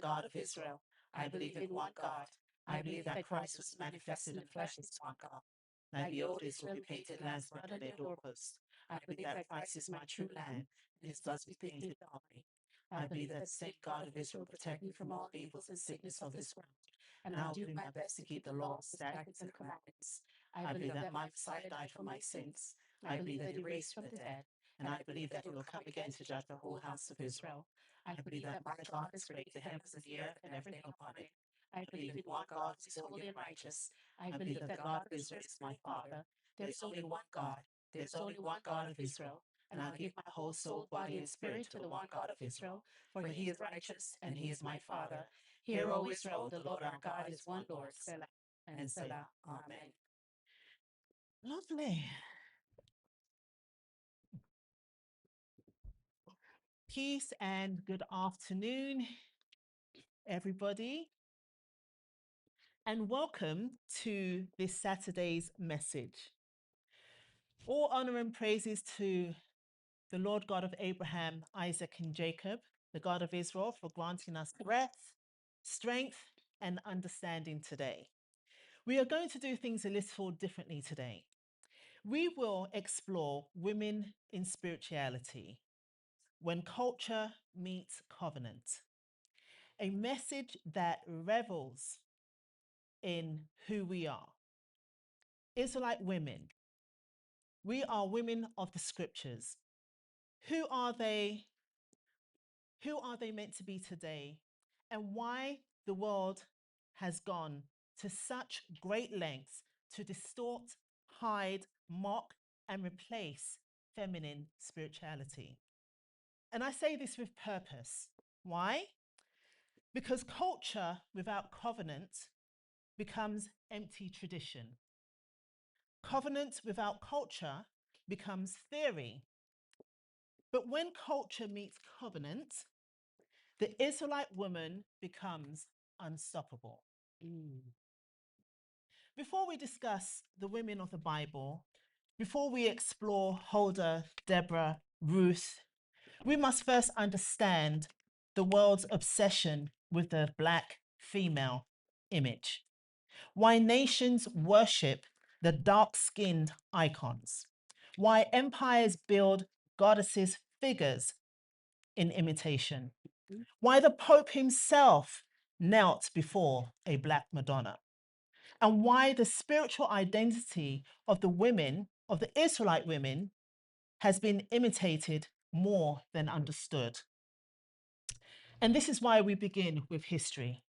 God of Israel. I believe in one God. I believe that Christ was manifested in the flesh as one God. Like the old Israel repainted lambs burnt on their doorposts. I believe that Christ is my true lamb, and his blood be painted on me. I believe that the same God of Israel protect me from all evils and sickness of this world, and I'll do my best to keep the laws, statutes, and commandments. I believe that my Messiah died for my sins. I believe that he raised from the dead, and I believe that he will come again to judge the whole house of Israel. I believe that my God has created the heavens and the earth and everything upon it. I believe in one God who is holy and righteous. I believe that the God of Israel is my Father. There's only one God. There's only one God of Israel. And I'll give my whole soul, body, and spirit to the one God of Israel, for he is righteous and he is my Father. Hear, O Israel, the Lord our God is one Lord, Selah and Selah. Amen. Lovely. Peace and good afternoon, everybody, and welcome to this Saturday's message. All honor and praises to the Lord God of Abraham, Isaac, and Jacob, the God of Israel, for granting us breath, strength, and understanding today. We are going to do things a little differently today. We will explore women in spirituality, when culture meets covenant. A message that revels in who we are. Israelite women. We are women of the scriptures. Who are they? Who are they meant to be today? And why the world has gone to such great lengths to distort, hide, mock, and replace feminine spirituality. And I say this with purpose. Why? Because culture without covenant becomes empty tradition. Covenant without culture becomes theory. But when culture meets covenant, the Israelite woman becomes unstoppable. Before we discuss the women of the Bible, before we explore Huldah, Deborah, Ruth, we must first understand the world's obsession with the Black female image. Why nations worship the dark-skinned icons. Why empires build goddesses' figures in imitation. Why the Pope himself knelt before a Black Madonna. And why the spiritual identity of the women, of the Israelite women, has been imitated more than understood. And this is why we begin with history,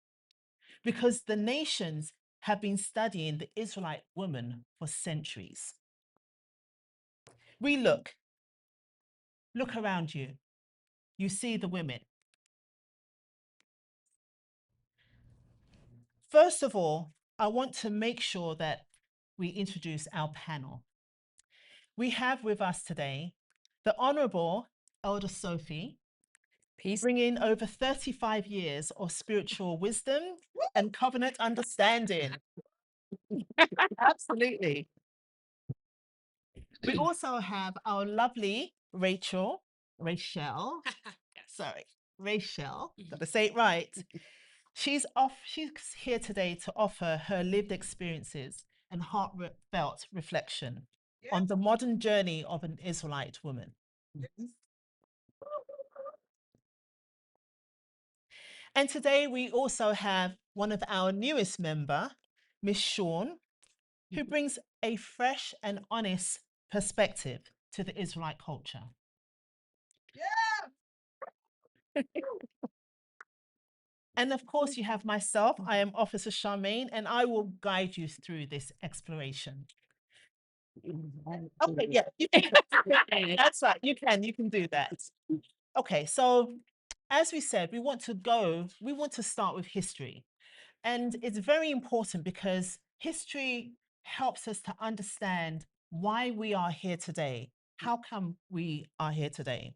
because the nations have been studying the Israelite woman for centuries. We look around you, you see the women. First of all, I want to make sure that we introduce our panel. We have with us today the Honorable Elder Sophie, bringing over 35 years of spiritual wisdom and covenant understanding. Absolutely. We also have our lovely Rachel, sorry, Rachel, got to say it right. She's here today to offer her lived experiences and heartfelt reflection on the modern journey of an Israelite woman. And today we also have one of our newest member, Miss Sean, who brings a fresh and honest perspective to the Israelite culture. And of course, you have myself. I am Officer Charmaine, and I will guide you through this exploration. Okay, yeah, you can. That's right. You can do that. Okay, so as we said, we want to start with history. And it's very important because history helps us to understand why we are here today. How come we are here today?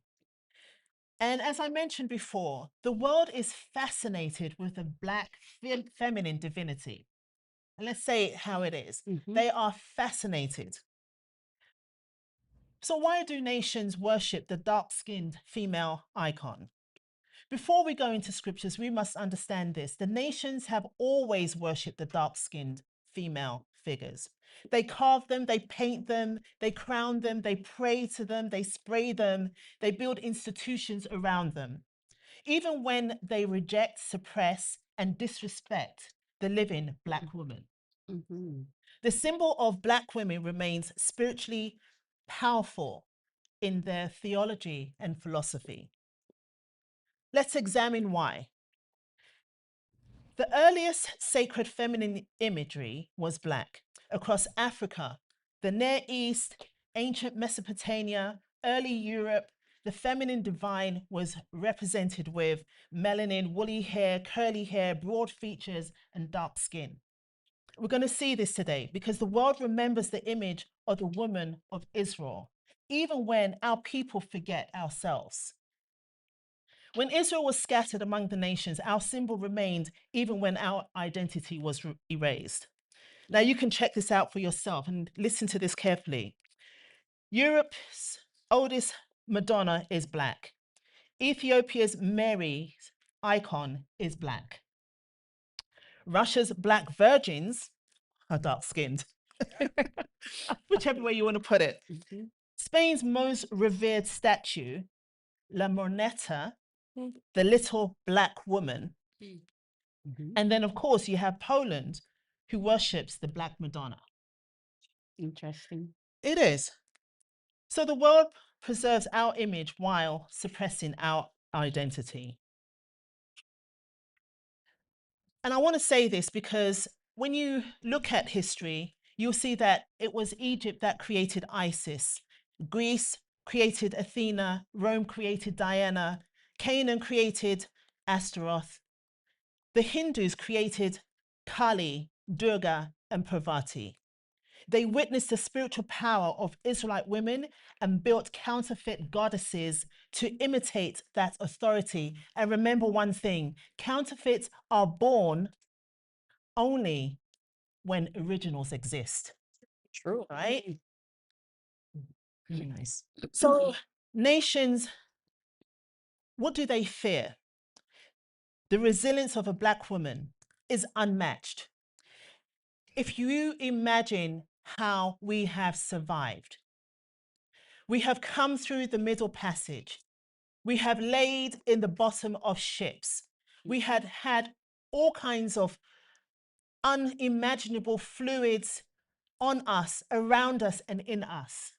And as I mentioned before, the world is fascinated with the Black feminine divinity. And let's say it how it is. They are fascinated. So why do nations worship the dark-skinned female icon? Before we go into scriptures, we must understand this. The nations have always worshipped the dark-skinned female figures. They carve them, they paint them, they crown them, they pray to them, they spray them, they build institutions around them. Even when they reject, suppress, and disrespect the living Black woman. The symbol of Black women remains spiritually powerful in their theology and philosophy. Let's examine why. The earliest sacred feminine imagery was Black. Across Africa, the Near East, ancient Mesopotamia, early Europe, the feminine divine was represented with melanin, woolly hair, curly hair, broad features, and dark skin. We're going to see this today because the world remembers the image of the woman of Israel, even when our people forget ourselves. When Israel was scattered among the nations, our symbol remained even when our identity was erased. Now you can check this out for yourself and listen to this carefully. Europe's oldest Madonna is Black. Ethiopia's Mary's icon is Black. Russia's Black virgins are dark-skinned, whichever way you want to put it. Spain's most revered statue, La Moneta, the little Black woman. And then, of course, you have Poland, who worships the Black Madonna. Interesting. It is. So the world preserves our image while suppressing our identity. And I want to say this because when you look at history, you'll see that it was Egypt that created Isis, Greece created Athena, Rome created Diana, Canaan created Astaroth. The Hindus created Kali, Durga, and Parvati. They witnessed the spiritual power of Israelite women and built counterfeit goddesses to imitate that authority. And remember one thing, counterfeits are born only when originals exist. True. Right? Very nice. So nations, what do they fear? The resilience of a Black woman is unmatched. If you imagine how we have survived, we have come through the Middle Passage. We have laid in the bottom of ships. We had had all kinds of unimaginable fluids on us, around us, and in us.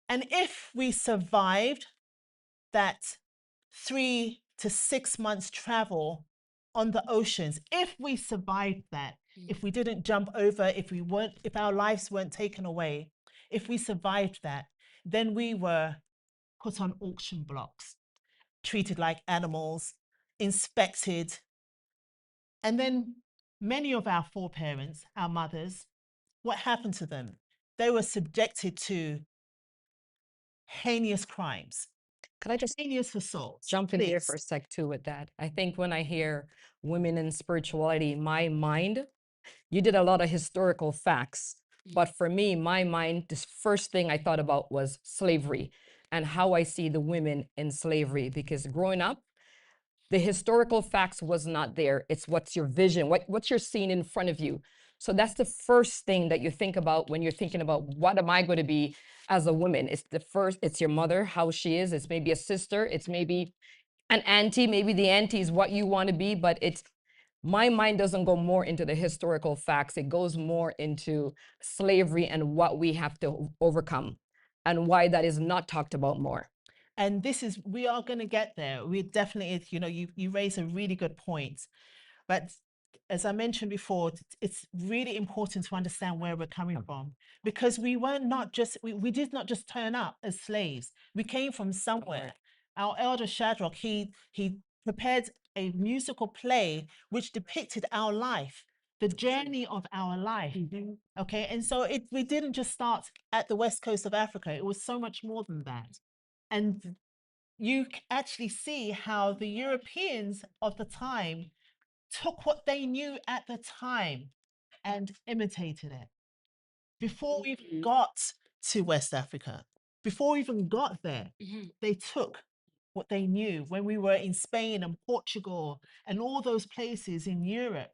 And if we survived that 3 to 6 months travel on the oceans, if we survived that, if we didn't jump over, if our lives weren't taken away, if we survived that, then we were put on auction blocks, treated like animals, inspected. And then many of our foreparents, our mothers, what happened to them? They were subjected to heinous crimes. Could I just Heinous assault. jump in here for a sec too with that? I think when I hear women and spirituality, my mind, you did a lot of historical facts, but for me, my mind, this first thing I thought about was slavery and how I see the women in slavery. Because growing up, the historical facts was not there. It's what's your vision, what you're seeing in front of you. So that's the first thing that you think about when you're thinking about what am I going to be as a woman. It's your mother, how she is. It's maybe a sister. It's maybe an auntie. Maybe the auntie is what you want to be, but my mind doesn't go more into the historical facts. It goes more into slavery and what we have to overcome and why that is not talked about more. And we are going to get there. We definitely, you raise a really good point. But as I mentioned before, it's really important to understand where we're coming from, because we did not just turn up as slaves. We came from somewhere. Our elder Shadrach, he prepared a musical play which depicted our life, the journey of our life. Okay, and so we didn't just start at the west coast of Africa. It was so much more than that. And you actually see how the Europeans of the time took what they knew at the time and imitated it. Before we even got to West Africa, before we even got there, they took what they knew when we were in Spain and Portugal and all those places in Europe.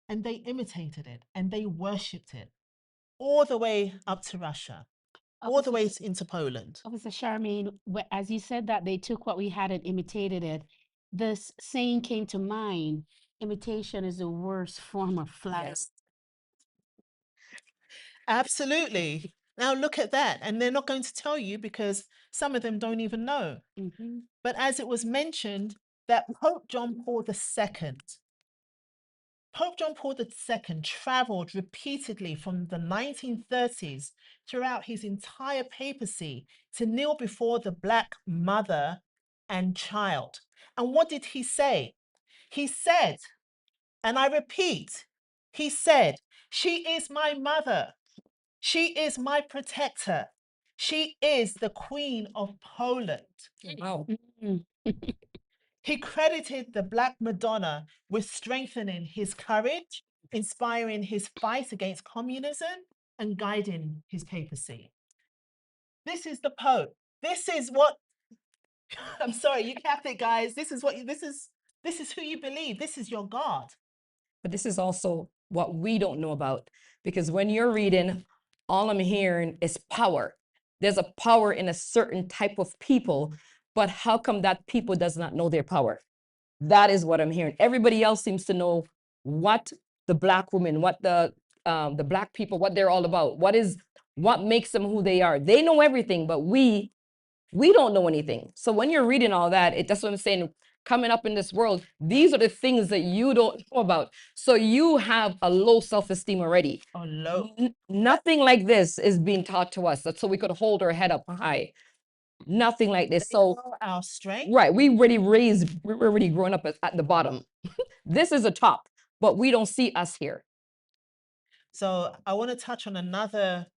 And they imitated it and they worshipped it all the way up to Russia, all the way into Poland. Officer Charmaine, as you said that they took what we had and imitated it, this saying came to mind: imitation is the worst form of flattery. Yes. Absolutely. Now look at that. And they're not going to tell you because some of them don't even know. Mhm. But as it was mentioned, that Pope John Paul II, Pope John Paul II traveled repeatedly from the 1930s throughout his entire papacy to kneel before the Black mother and child. And what did he say? He said, and I repeat, he said, "She is my mother. She is my protector. She is the Queen of Poland." Wow. Mhm. He credited the Black Madonna with strengthening his courage, inspiring his fight against communism, and guiding his papacy. This is the Pope. This is what I'm sorry, you Catholic guys. This is who you believe. This is your God. But this is also what we don't know about, because when you're reading, all I'm hearing is power. There's a power in a certain type of people, but how come that people does not know their power? That is what I'm hearing. Everybody else seems to know what the Black woman, what the Black people, what they're all about. What makes them who they are. They know everything, but we don't know anything. So when you're reading all that, that's what I'm saying. Coming up in this world, these are the things that you don't know about. So you have a low self-esteem already. Oh, low. Nothing like this is being taught to us. That's so we could hold our head up high. Nothing like this. So Our strength. right, we're already growing up at the bottom. This is a top, but we don't see us here. So I want to touch on another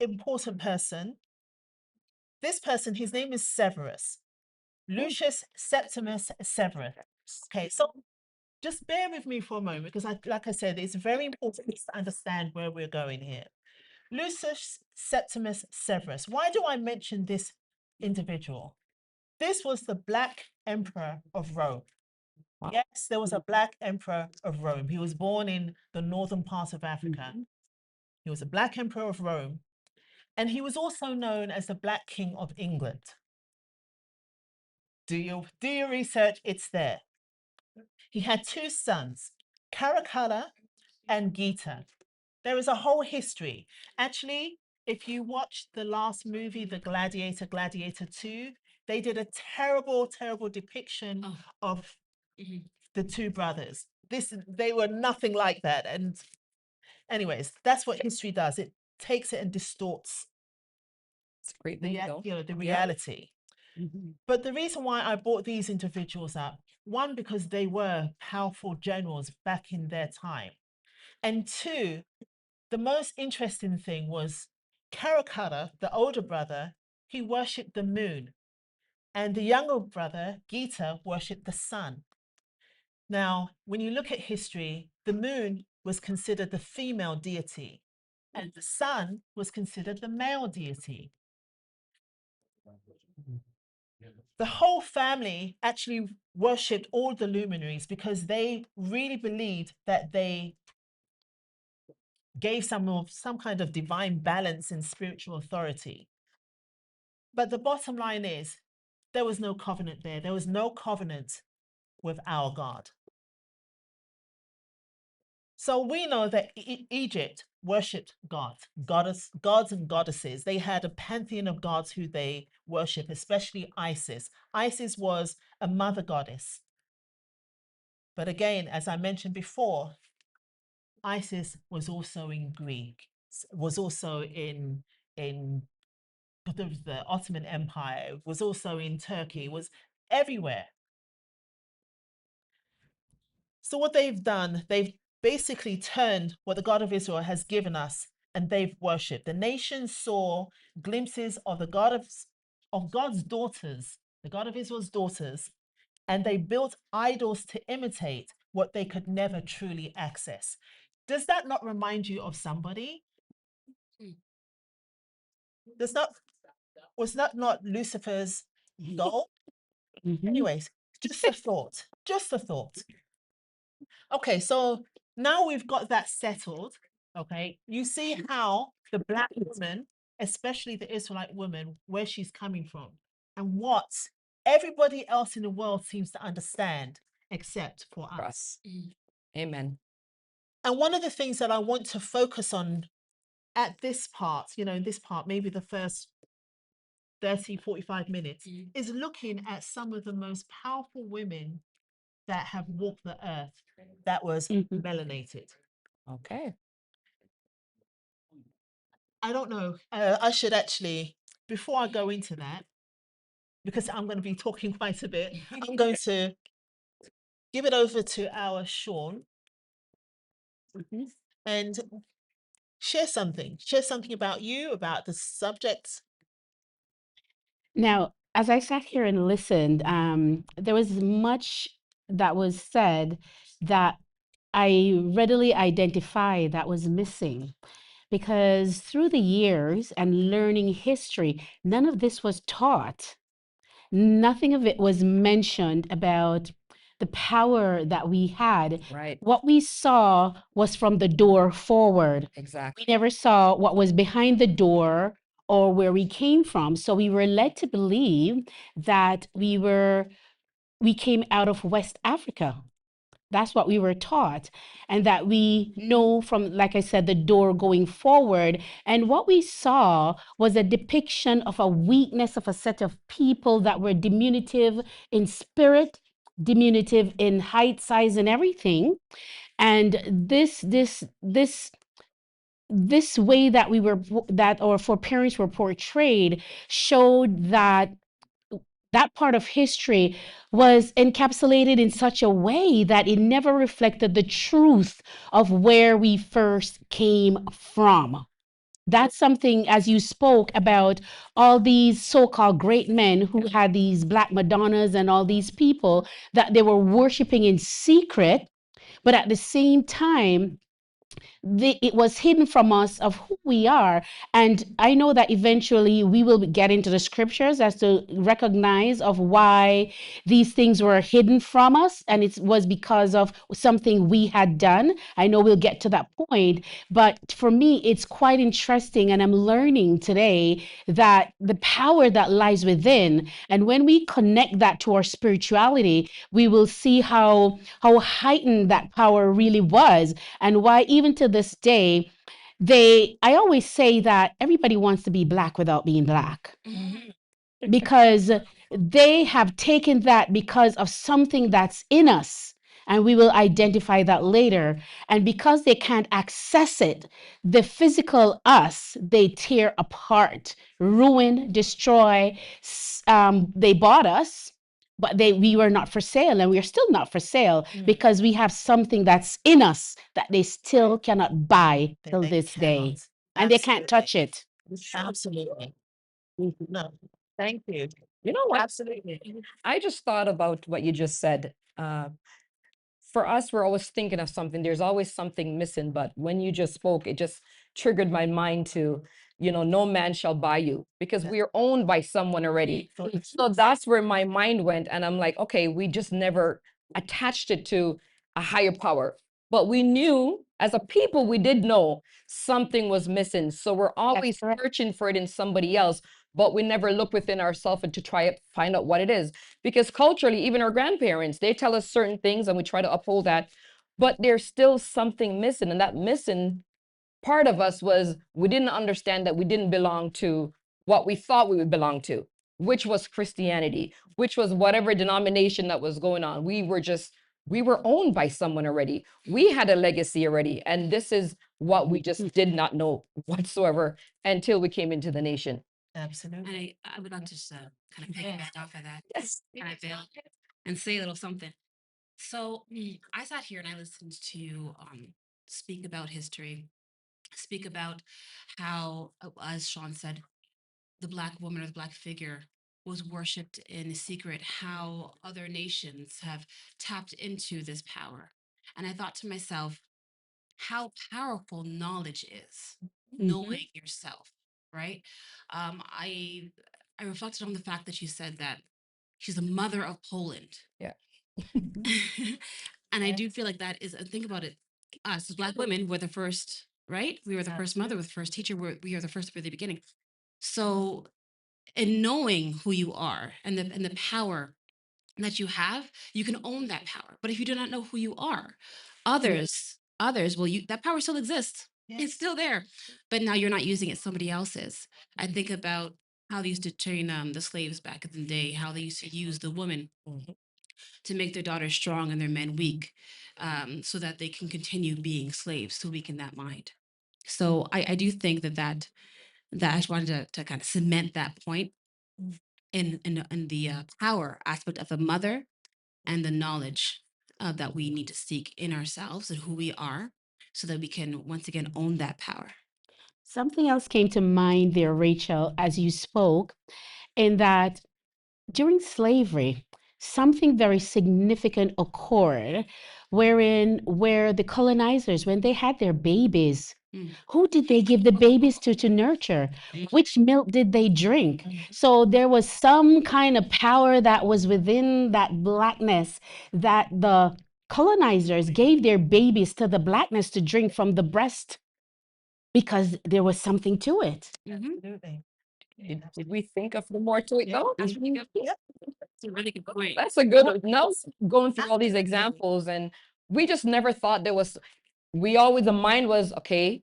important person. This person, his name is Severus, Lucius Septimus Severus. Okay, so just bear with me for a moment because, like I said, it's very important to understand where we're going here. Lucius Septimus Severus. Why do I mention this individual? This was the Black Emperor of Rome. Wow. Yes, there was a Black Emperor of Rome. He was born in the northern part of Africa. He was a Black Emperor of Rome. And he was also known as the Black King of England. Do your research, it's there. He had two sons, Caracalla and Gita. There is a whole history. Actually, if you watch the last movie, The Gladiator, Gladiator 2, they did a terrible, terrible depiction of the two brothers. They were nothing like that. And anyways, that's what history does. It takes it and distorts It's a great the movie, though. the Yeah. reality. Mhm. But the reason why I brought these individuals up, one, because they were powerful generals back in their time. And two, the most interesting thing was Caracalla, the older brother, he worshipped the moon. And the younger brother, Gita, worshipped the sun. Now, when you look at history, the moon was considered the female deity, and the sun was considered the male deity. The whole family actually worshipped all the luminaries because they really believed that they gave some kind of divine balance and spiritual authority. But the bottom line is, there was no covenant there. There was no covenant with our God. So we know that Egypt worshipped gods and goddesses. They had a pantheon of gods who they worship, especially Isis. Isis was a mother goddess. But again, as I mentioned before, Isis was also in Greek, was also in the Ottoman Empire, was also in Turkey, was everywhere. So what they've done, they've basically turned what the God of Israel has given us and they've worshipped. The nation saw glimpses of God's daughters, the God of Israel's daughters, and they built idols to imitate what they could never truly access. Does that not remind you of somebody? Was that not Lucifer's goal. Mhm. Anyways, just a thought. Just a thought. Okay, so now we've got that settled. Okay, you see how the Black woman, especially the Israelite woman, where she's coming from, and what everybody else in the world seems to understand, except for For us. us. Amen. And one of the things that I want to focus on at this part, in this part, maybe the first 30, 45 minutes, is looking at some of the most powerful women that have walked the earth that was Mhm. melanated. Okay. I don't know. I should actually, before I go into that, because I'm going to be talking quite a bit, I'm going to give it over to our Sean Mhm. and share something. Share something about you, about the subjects. Now, as I sat here and listened, there was much that was said that I readily identify that was missing because through the years and learning history, none of this was taught. Nothing of it was mentioned about the power that we had. Right. What we saw was from the door forward. We Exactly. never saw what was behind the door or where we came from. So we were led to believe that we came out of West Africa. That's what we were taught. And that we know from, like I said, the door going forward. And what we saw was a depiction of a weakness of a set of people that were diminutive in spirit, diminutive in height, size, and everything. And this way that we were that our foreparents were portrayed showed that that part of history was encapsulated in such a way that it never reflected the truth of where we first came from. That's something, as you spoke about all these so-called great men who had these black Madonnas and all these people that they were worshiping in secret, but at the same time, it was hidden from us of who we are. And I know that eventually we will get into the scriptures as to recognize of why these things were hidden from us, and it was because of something we had done. I know we'll get to that point, but for me it's quite interesting, and I'm learning today that the power that lies within, and when we connect that to our spirituality, we will see how heightened that power really was, and why even to this day, I always say that everybody wants to be black without being black, because they have taken that because of something that's in us. And we will identify that later. And because they can't access it, the physical us, they tear apart, ruin, destroy. They bought us, but we were not for sale, and we are still not for sale because we have something that's in us that they still cannot buy till They this day. cannot. And they can't touch it. Absolutely. No, thank you. You know what? Absolutely. I just thought about what you just said. For us, we're always thinking of something. There's always something missing. But when you just spoke, it just triggered my mind to, no man shall buy you, because we are owned by someone already. So that's where my mind went. And I'm like, okay, we just never attached it to a higher power. But we knew as a people, we did know something was missing. So we're always correct. searching for it in somebody else, but we never look within ourselves and to try to find out what it is. Because culturally, even our grandparents, they tell us certain things and we try to uphold that, but there's still something missing. And that missing part of us was we didn't understand that we didn't belong to what we thought we would belong to, which was Christianity, which was whatever denomination that was going on. We were owned by someone already. We had a legacy already. And this is what we just did not know whatsoever until we came into the nation. Absolutely. I would like to just kind of Yeah. piggyback off of that. Yes. Can I fail and say a little something? So I sat here and I listened to you speak about history, speak about how, as Sean said, the Black woman or the Black figure was worshipped in secret, how other nations have tapped into this power. And I thought to myself, how powerful knowledge is, knowing yourself, right? I I reflected on the fact that you said that she's the mother of Poland. Yeah. And I do feel like that is, think about it, us as Black women were the first, right? We were the first mother, we're the first teacher, we are the first for the beginning. So, in knowing who you are and the power that you have, you can own that power. But if you do not know who you are, others will, you, that power still exists. It's still there, but now you're not using it, somebody else is. I think about how they used to train the slaves back in the day, how they used to use the woman to make their daughters strong and their men weak, so that they can continue being slaves to weaken that mind. So I do think that I just wanted to kind of cement that point in the power aspect of the mother and the knowledge that we need to seek in ourselves and who we are, so that we can once again own that power. Something else came to mind there, Rachel, as you spoke, in that during slavery, something very significant occurred where the colonizers, when they had their babies, who did they give the babies to nurture? Which milk did they drink? So there was some kind of power that was within that blackness that the colonizers gave their babies to the blackness to drink from the breast because there was something to it. Absolutely. Did we think of the more to it though? That's really good. That's a really good point. That's a good, now going through all these examples, and we just never thought there was, we always, the mind was, okay,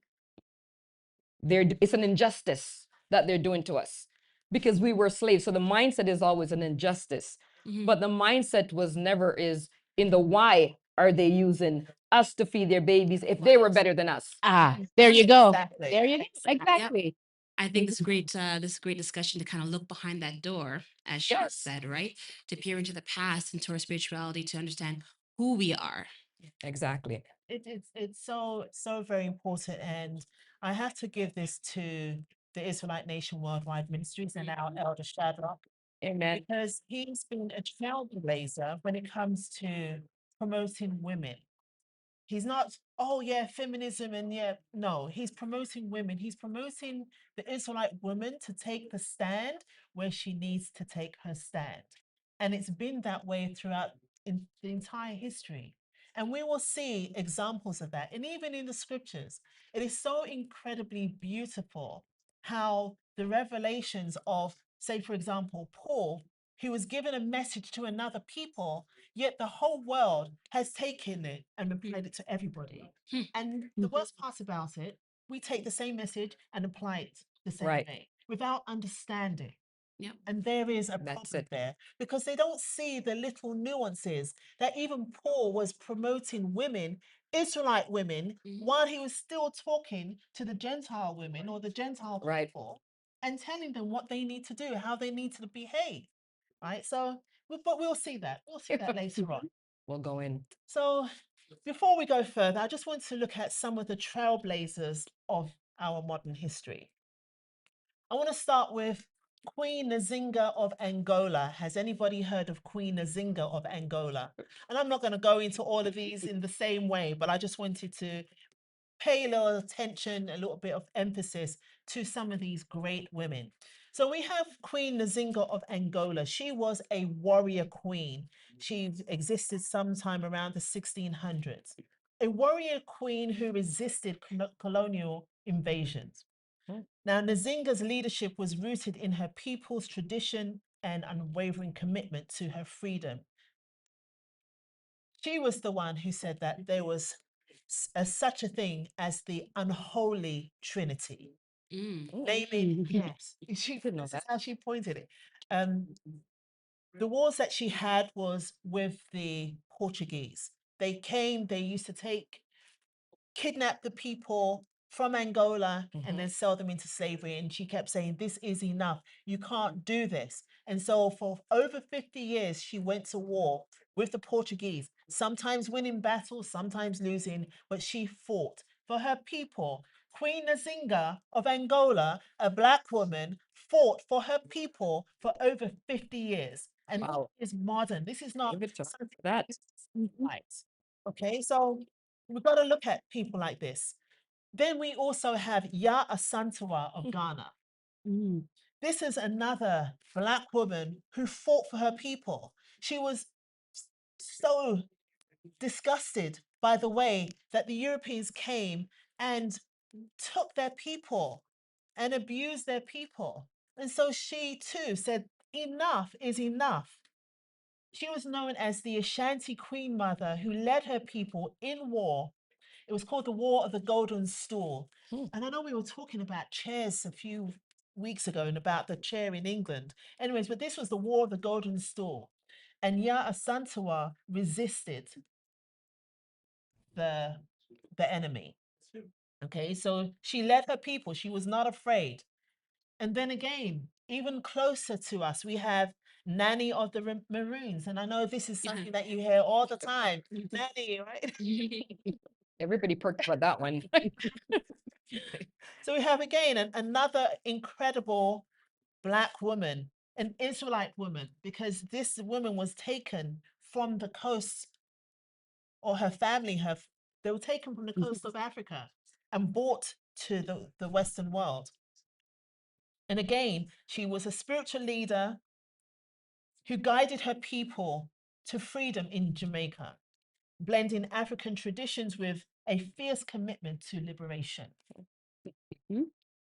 it's an injustice that they're doing to us because we were slaves. So the mindset is always an injustice, but the mindset was never is in the why are they using us to feed their babies if they were better than us? Ah, there you go. Exactly. There you go. Exactly. I think this is great discussion to kind of look behind that door, as she Yes. said, right? To peer into the past, into our spirituality, to understand who we are. Exactly. It's so very important, and I have to give this to the Israelite Nation Worldwide Ministries and our elder Shadrach, Amen. because he's been a trailblazer when it comes to promoting women. He's not, oh yeah, feminism and yeah, no, he's promoting women. He's promoting the Israelite woman to take the stand where she needs to take her stand. And it's been that way throughout in the entire history. And we will see examples of that. And even in the scriptures, it is so incredibly beautiful how the revelations of, say, for example, Paul, who was given a message to another people, yet the whole world has taken it and applied it to everybody. And the worst part about it, we take the same message and apply it the same Right. way without understanding. Yep. And there is a That's problem it. there because they don't see the little nuances that even Paul was promoting women, Israelite women, while he was still talking to the Gentile women or the Gentile Right. people and telling them what they need to do, how they need to behave. Right. So, but we'll see that. We'll see that later on. We'll go in. So, before we go further, I just want to look at some of the trailblazers of our modern history. I want to start with Queen Nzinga of Angola. Has anybody heard of Queen Nzinga of Angola? And I'm not going to go into all of these in the same way, but I just wanted to pay a little attention, a little bit of emphasis to some of these great women. So we have Queen Nzinga of Angola. She was a warrior queen. She existed sometime around the 1600s. A warrior queen who resisted colonial invasions. Now, Nzinga's leadership was rooted in her people's tradition and unwavering commitment to her freedom. She was the one who said that there was such a thing as the unholy trinity. Namely, yes, this is how she pointed it. The wars that she had was with the Portuguese. They came, they used to kidnap the people from Angola and then sell them into slavery. And she kept saying, this is enough. You can't do this. And so for over 50 years, she went to war with the Portuguese, sometimes winning battles, sometimes losing, but she fought for her people. Queen Nzinga of Angola, a Black woman, fought for her people for over 50 years. And Wow. this is modern. This is not Give it to something that. right. Okay, so we've got to look at people like this. Then we also have Ya Asantewa of Ghana. this is another Black woman who fought for her people. She was so disgusted by the way that the Europeans came and took their people and abused their people. And so she too said, enough is enough. She was known as the Ashanti Queen Mother who led her people in war. It was called the War of the Golden Stool. And I know we were talking about chairs a few weeks ago and about the chair in England. Anyways, but this was the War of the Golden Stool. And Ya Asantewa resisted the enemy. Okay, so she led her people. She was not afraid. And then again, even closer to us, we have Nanny of the Maroons. And I know this is something that you hear all the time. Nanny, right? Everybody perked up with that one. So we have again another incredible Black woman, an Israelite woman, because this woman was taken from the coast, or her family they were taken from the coast of Africa and brought to the Western world. And again, she was a spiritual leader who guided her people to freedom in Jamaica, blending African traditions with a fierce commitment to liberation. Mhm.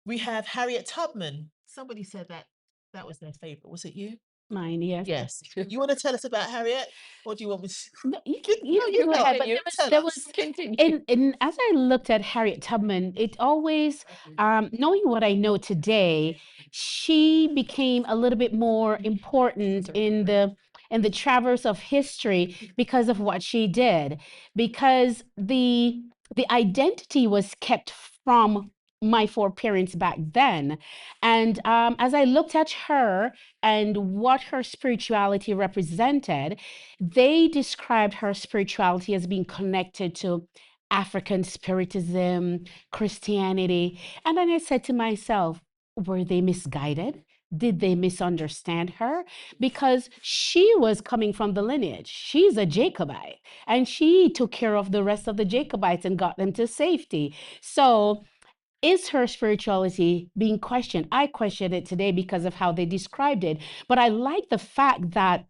We have Harriet Tubman. Somebody said that was their favorite. Was it you? Mine, yes. Yes. You want to tell us about Harriet, or do you want me to? No, you No, can you go go. ahead, but Continue. Tell there us. was Continue. and as I looked at Harriet Tubman, it always, knowing what I know today, she became a little bit more important in the traverse of history because of what she did, because the identity was kept from my foreparents back then. And as I looked at her and what her spirituality represented, they described her spirituality as being connected to African Spiritism, Christianity. And then I said to myself, were they misguided? Did they misunderstand her? Because she was coming from the lineage. She's a Jacobite, and she took care of the rest of the Jacobites and got them to safety. So, is her spirituality being questioned? I question it today because of how they described it. But I like the fact that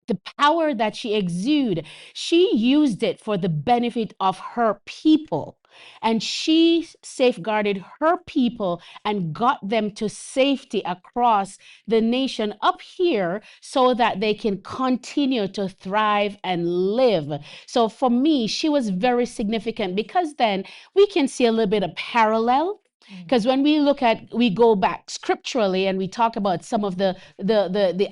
the power that she exuded, she used it for the benefit of her people. And she safeguarded her people and got them to safety across the nation up here so that they can continue to thrive and live. So for me, she was very significant because then we can see a little bit of parallel. Because when we go back scripturally and we talk about some of the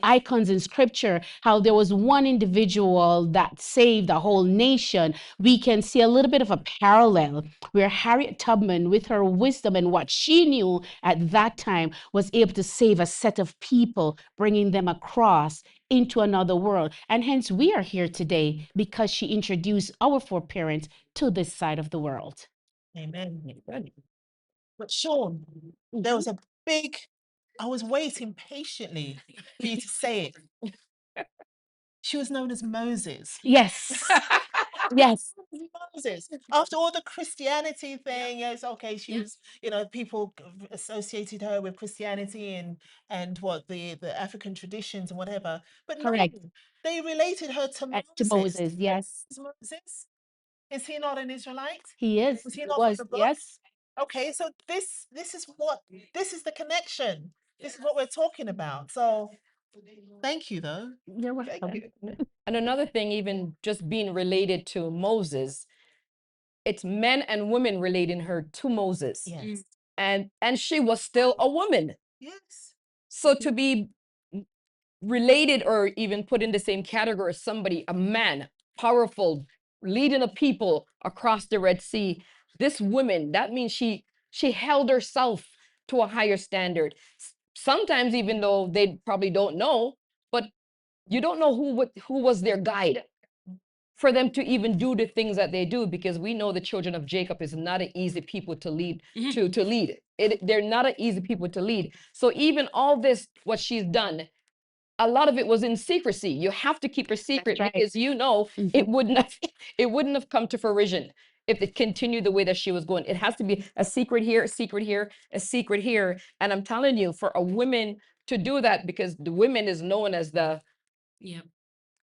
icons in scripture, how there was one individual that saved a whole nation, we can see a little bit of a parallel where Harriet Tubman, with her wisdom and what she knew at that time, was able to save a set of people, bringing them across into another world. And hence we are here today because she introduced our foreparents to this side of the world. Amen. But Sean, there was a big, I was waiting patiently for you to say it. She was known as Moses. Yes. Yes. Moses. After all the Christianity thing, yes, okay, she was, people associated her with Christianity and what the African traditions and whatever. But no, Correct. they related her to Moses. To Moses, yes. Is Moses? Is he not an Israelite? He is. Was he He not was, from the book? yes. Okay, so this is the connection. This is what we're talking about. So thank you though. You're welcome. And another thing, even just being related to Moses, it's men and women relating her to Moses. Yes. And she was still a woman. Yes. So to be related or even put in the same category as somebody, a man, powerful, leading a people across the Red Sea, this woman, that means she held herself to a higher standard. Sometimes, even though they probably don't know, but you don't know who was their guide for them to even do the things that they do, because we know the children of Jacob is not an easy people to lead. To lead they're not an easy people to lead. So even all this, what she's done, a lot of it was in secrecy. You have to keep a secret, right. because it wouldn't have come to fruition if it continued the way that she was going. It has to be a secret here, a secret here, a secret here. And I'm telling you, for a woman to do that, because the women is known as the,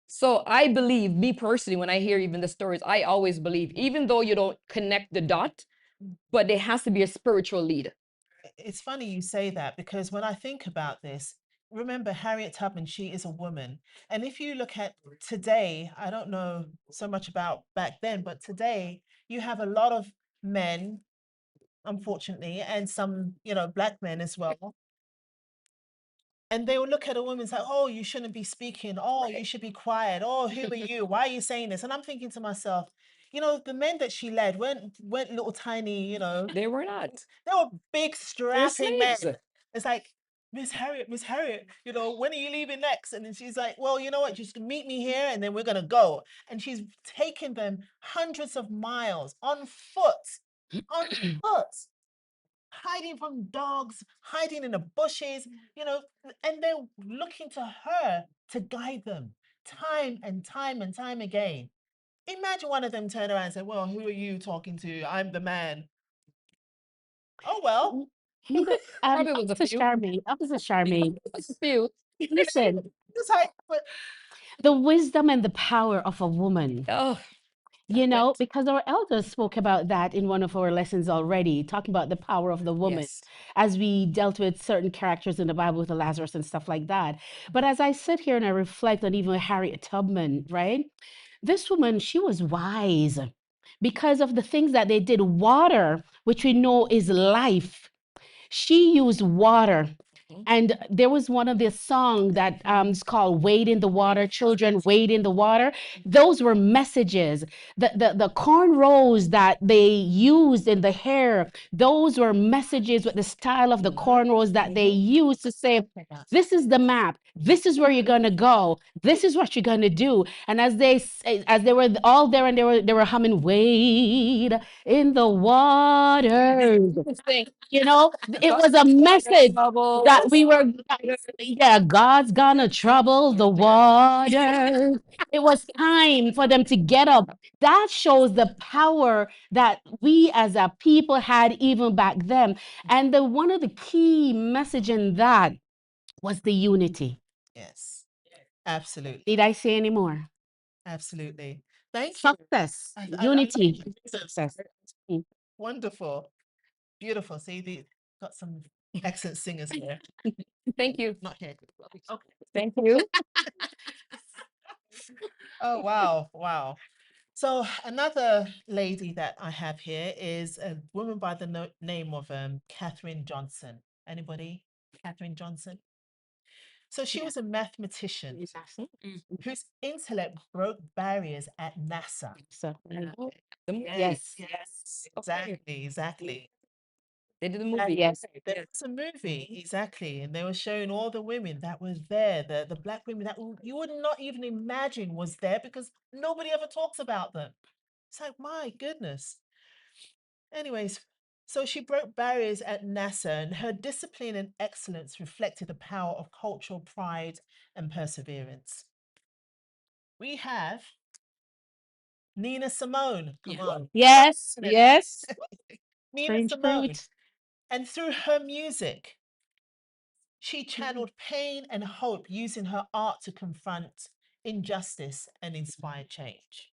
so I believe, me personally, when I hear even the stories, I always believe, even though you don't connect the dot, but there has to be a spiritual lead. It's funny you say that, because when I think about this, remember Harriet Tubman, she is a woman. And if you look at today, I don't know so much about back then, but today you have a lot of men, unfortunately, and some, black men as well. And they will look at a woman and say, oh, you shouldn't be speaking. Oh, you should be quiet. Oh, who are you? Why are you saying this? And I'm thinking to myself, the men that she led weren't little tiny, They were not. they were big, They were strapping men. slaves. It's like, Miss Harriet, when are you leaving next? And then she's like, well, you know what? Just meet me here and then we're going to go. And she's taken them hundreds of miles on foot, hiding from dogs, hiding in the bushes, and they're looking to her to guide them time and time and time again. Imagine one of them turn around and say, well, who are you talking to? I'm the man. Oh, well. You know, Probably was a Officer few. Charmaine, Officer Charmaine, A few. listen, It's like, but the wisdom and the power of a woman. Oh, Because our elders spoke about that in one of our lessons already, talking about the power of the woman yes. as we dealt with certain characters in the Bible with the Lazarus and stuff like that. But as I sit here and I reflect on even Harriet Tubman, right? This woman, she was wise because of the things that they did. Water, which we know is life. She used water. And there was one of the song that is called "Wade in the Water." Children, wade in the water. Those were messages. The cornrows that they used in the hair. Those were messages with the style of the cornrows that they used to say, "This is the map. This is where you're gonna go. This is what you're gonna do." And as they were all there, and they were humming, "Wade in the water." It was a message that we were, yeah, God's gonna trouble the water. It was time for them to get up. That shows the power that we as a people had even back then. And one of the key message in that was the unity. yes, absolutely. Did I say any more? Absolutely. Thank you. Success, I unity, like this. success. Mm. Wonderful. Beautiful. See, got some excellent singers here. Thank you. Not here. Okay. Thank you. Oh, wow. Wow. So another lady that I have here is a woman by the name of Katherine Johnson. Anybody? Katherine Johnson? So she was a mathematician whose intellect broke barriers at NASA. So, The movie. yes. Yes, exactly. They did the movie. Yes. There was a movie, exactly, and they were showing all the women that was there, the black women that you would not even imagine was there because nobody ever talks about them. It's like, my goodness. Anyways, so she broke barriers at NASA, and her discipline and excellence reflected the power of cultural pride and perseverance. We have Nina Simone. Come on. Yes. Yes. Nina Strange Simone. fruit. And through her music, she channeled pain and hope using her art to confront injustice and inspire change.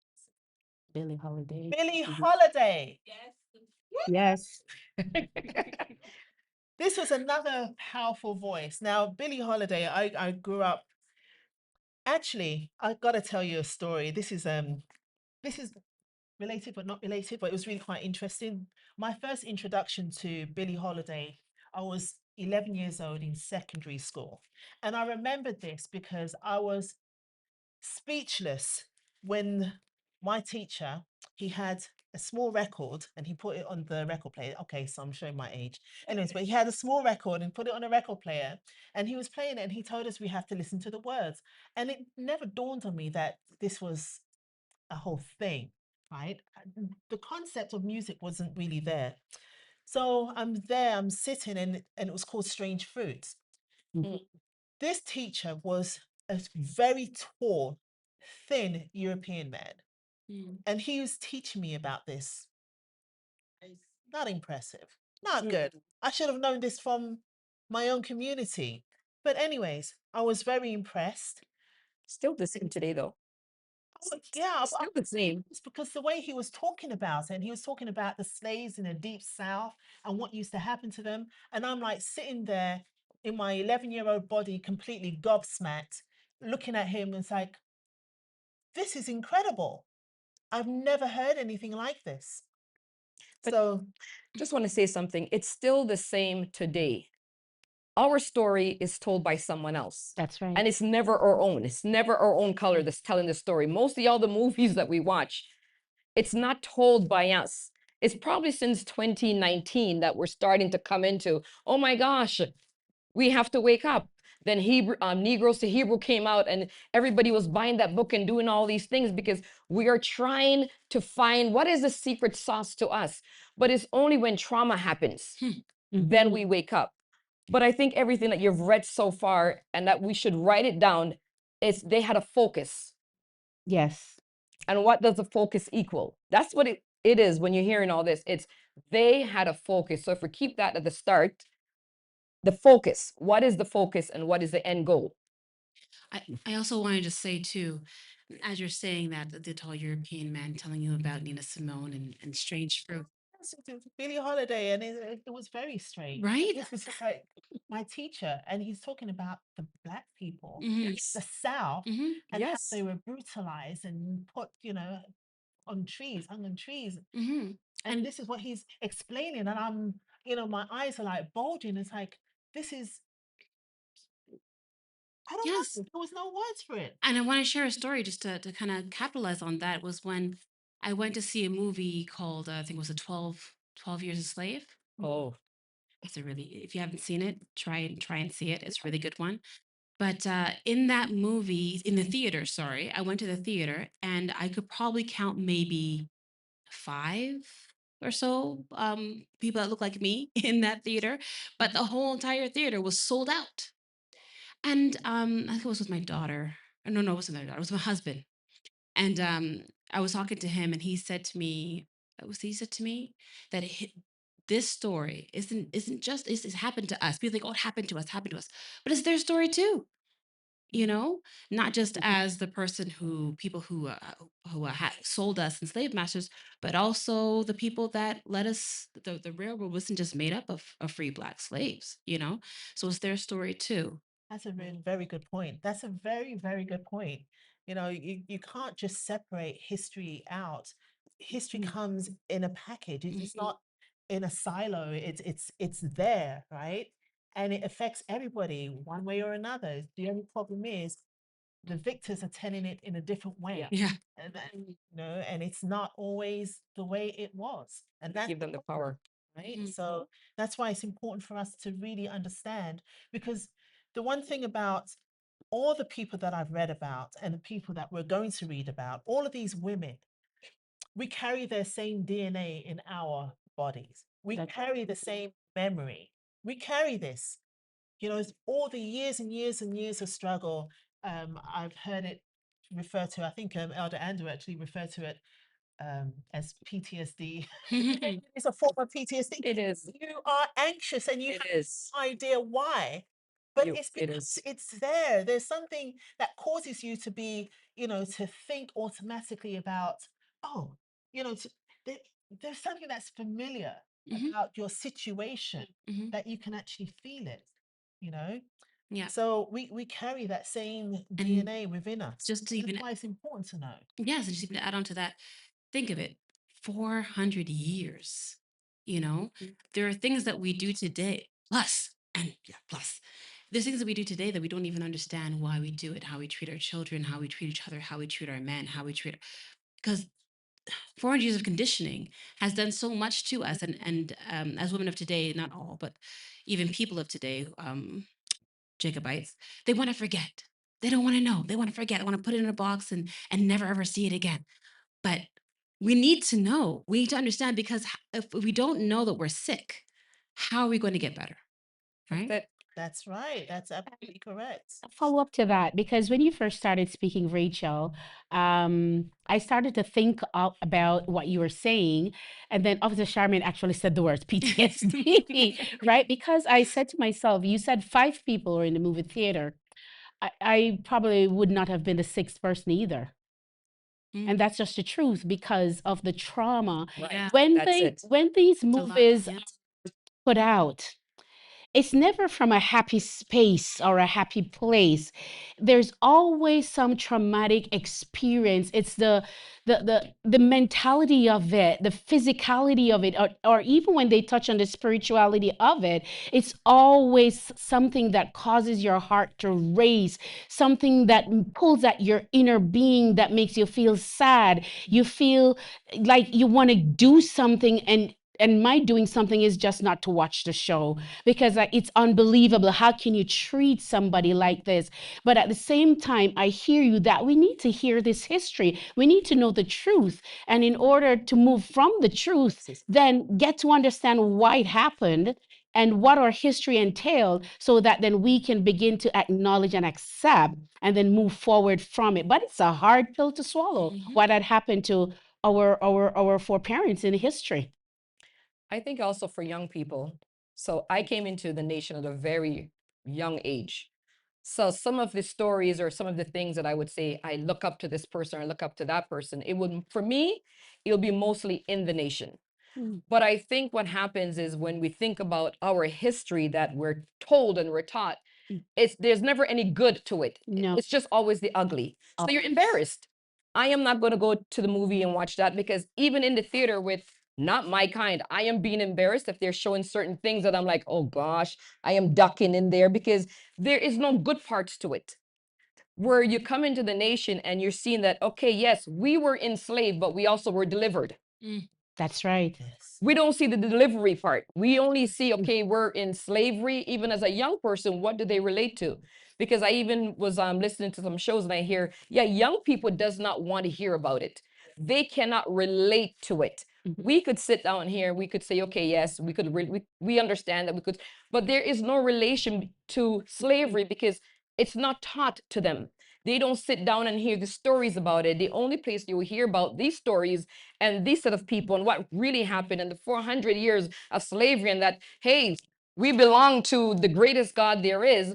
Billie Holiday. Billie Mhm. Holiday. Yes. This was another powerful voice. Now, Billie Holiday, I grew up. Actually, I got to tell you a story. This is related but not related, but it was really quite interesting. My first introduction to Billie Holiday, I was 11 years old in secondary school. And I remembered this because I was speechless when my teacher, he had a small record and he put it on the record player. Okay, so I'm showing my age. Anyways, but he had a small record and put it on a record player and he was playing it and he told us we have to listen to the words. And it never dawned on me that this was a whole thing, right? The concept of music wasn't really there. So I'm there, I'm sitting, and it was called Strange Fruits. Mhm. This teacher was a very tall, thin European man. And he was teaching me about this not impressive, not good. I should have known this from my own community. But anyways, I was very impressed. Still the same today, though. Yeah, Still the same. it's because the way he was talking about it, and he was talking about the slaves in the deep south and what used to happen to them. And I'm like sitting there in my 11-year-old body, completely gobsmacked, looking at him. And it's like, this is incredible. I've never heard anything like this. But So just want to say something. It's still the same today. Our story is told by someone else. That's right. And it's never our own. It's never our own color that's telling the story. Mostly all the movies that we watch, it's not told by us. It's probably since 2019 that we're starting to come into, oh my gosh, we have to wake up. Then Negroes to Hebrew came out, and everybody was buying that book and doing all these things because we are trying to find what is the secret sauce to us. But it's only when trauma happens, then we wake up. But I think everything that you've read so far, and that we should write it down, is they had a focus. Yes. And what does the focus equal? That's what it is when you're hearing all this. It's they had a focus. So if we keep that at the start, the focus, what is the focus and what is the end goal? I also wanted to say too, as you're saying that, the tall European man telling you about Nina Simone and strange fruit, it was Billie Holiday, and it was very strange. right? This was just like my teacher, and he's talking about the black people, Mhm. the South, Mhm. and how Yes. they were brutalized and put, on trees, hung on trees. Mhm. And this is what he's explaining, and I'm, my eyes are like bulging. It's like, this is, I don't Yes. know. There was no words for it. And I want to share a story just to kind of capitalize on that. Was when I went to see a movie called, I think it was a 12 Years a Slave. Oh, It's a really, if you haven't seen it, try and see it. It's a really good one. But in that movie, in the theater, sorry, I went to the theater and I could probably count maybe 5 or so people that look like me in that theater, but the whole entire theater was sold out. And I think it was with my daughter. No, it wasn't my daughter. It was my husband. And I was talking to him, and he said to me, he said to me that this story isn't just it's happened to us. People think, oh, it happened to us, but it's their story too. Not just as the person people who sold us and slave masters, but also the people that let us. The railroad wasn't just made up of free black slaves. So it's their story too. That's a very, very good point. That's a very, very good point. You can't just separate history out. History comes in a package. It's not in a silo. It's there, right? And it affects everybody one way or another. The only problem is the victors are telling it in a different way. Yeah. And then, and it's not always the way it was. And that's give them the power. right? Mhm. So that's why it's important for us to really understand, because the one thing about all the people that I've read about and the people that we're going to read about, all of these women, we carry their same DNA in our bodies. We carry the same memory. We carry this. It's all the years and years and years of struggle. I've heard it referred to, I think Elder Andrew actually referred to it as PTSD. It's a form of PTSD. It is. You are anxious and you It have is. no idea why. But it's It because is. it's there. There's something that causes you to be, to think automatically about, oh, there, there's something that's familiar about your situation that you can actually feel it, you know? Yeah. So we carry that same DNA within us. Just to even That's why it's important to know. Yes, and just even to add on to that, think of it, 400 years. There are things that we do today, plus. There's things that we do today that we don't even understand why we do it, how we treat our children, how we treat each other, how we treat our men, because 400 years of conditioning has done so much to us. And as women of today, not all, but even people of today, Jacobites, they want to forget. They don't want to know. They want to forget. They want to put it in a box and never ever see it again. But we need to know. We need to understand, because if we don't know that we're sick, how are we going to get better? Right? That's right. That's absolutely correct. Follow up to that, because when you first started speaking, Rachel, I started to think about what you were saying, and then Officer Charmaine actually said the words PTSD, right? Because I said to myself, you said 5 people were in the movie theater. I probably would not have been the 6th person either. And that's just the truth because of the trauma. Right. When That's it. when these It's a lot, movies yeah. put out, it's never from a happy space or a happy place. There's always some traumatic experience. It's the mentality of it, the physicality of it, or even when they touch on the spirituality of it, it's always something that causes your heart to race, something that pulls at your inner being, that makes you feel sad. You feel like you want to do something, and my doing something is just not to watch the show, because it's unbelievable. How can you treat somebody like this? But at the same time, I hear you that we need to hear this history. We need to know the truth. And in order to move from the truth, then get to understand why it happened and what our history entailed, so that then we can begin to acknowledge and accept and then move forward from it. But it's a hard pill to swallow, what had happened to our foreparents in history. I think also for young people. So I came into the nation at a very young age. So some of the stories or some of the things that I would say, I look up to this person or look up to that person, it would, for me, it'll be mostly in the nation. But I think what happens is when we think about our history that we're told and we're taught, there's never any good to it. No. It's just always the ugly. So you're embarrassed. I am not going to go to the movie and watch that, because even in the theater with not my kind, I am being embarrassed if they're showing certain things that I'm like, oh gosh, I am ducking in there, because there is no good parts to it. Where you come into the nation and you're seeing that, okay, yes, we were enslaved, but we also were delivered. That's right. We don't see the delivery part. We only see, okay, we're in slavery. Even as a young person, what do they relate to? Because I even was listening to some shows and I hear, yeah, young people does not want to hear about it. They cannot relate to it. We could sit down here, we could say, okay, yes, we could, we understand that we could, but there is no relation to slavery because it's not taught to them. They don't sit down and hear the stories about it. The only place you will hear about these stories and these set of people and what really happened in the 400 years of slavery, and that, hey, we belong to the greatest God there is.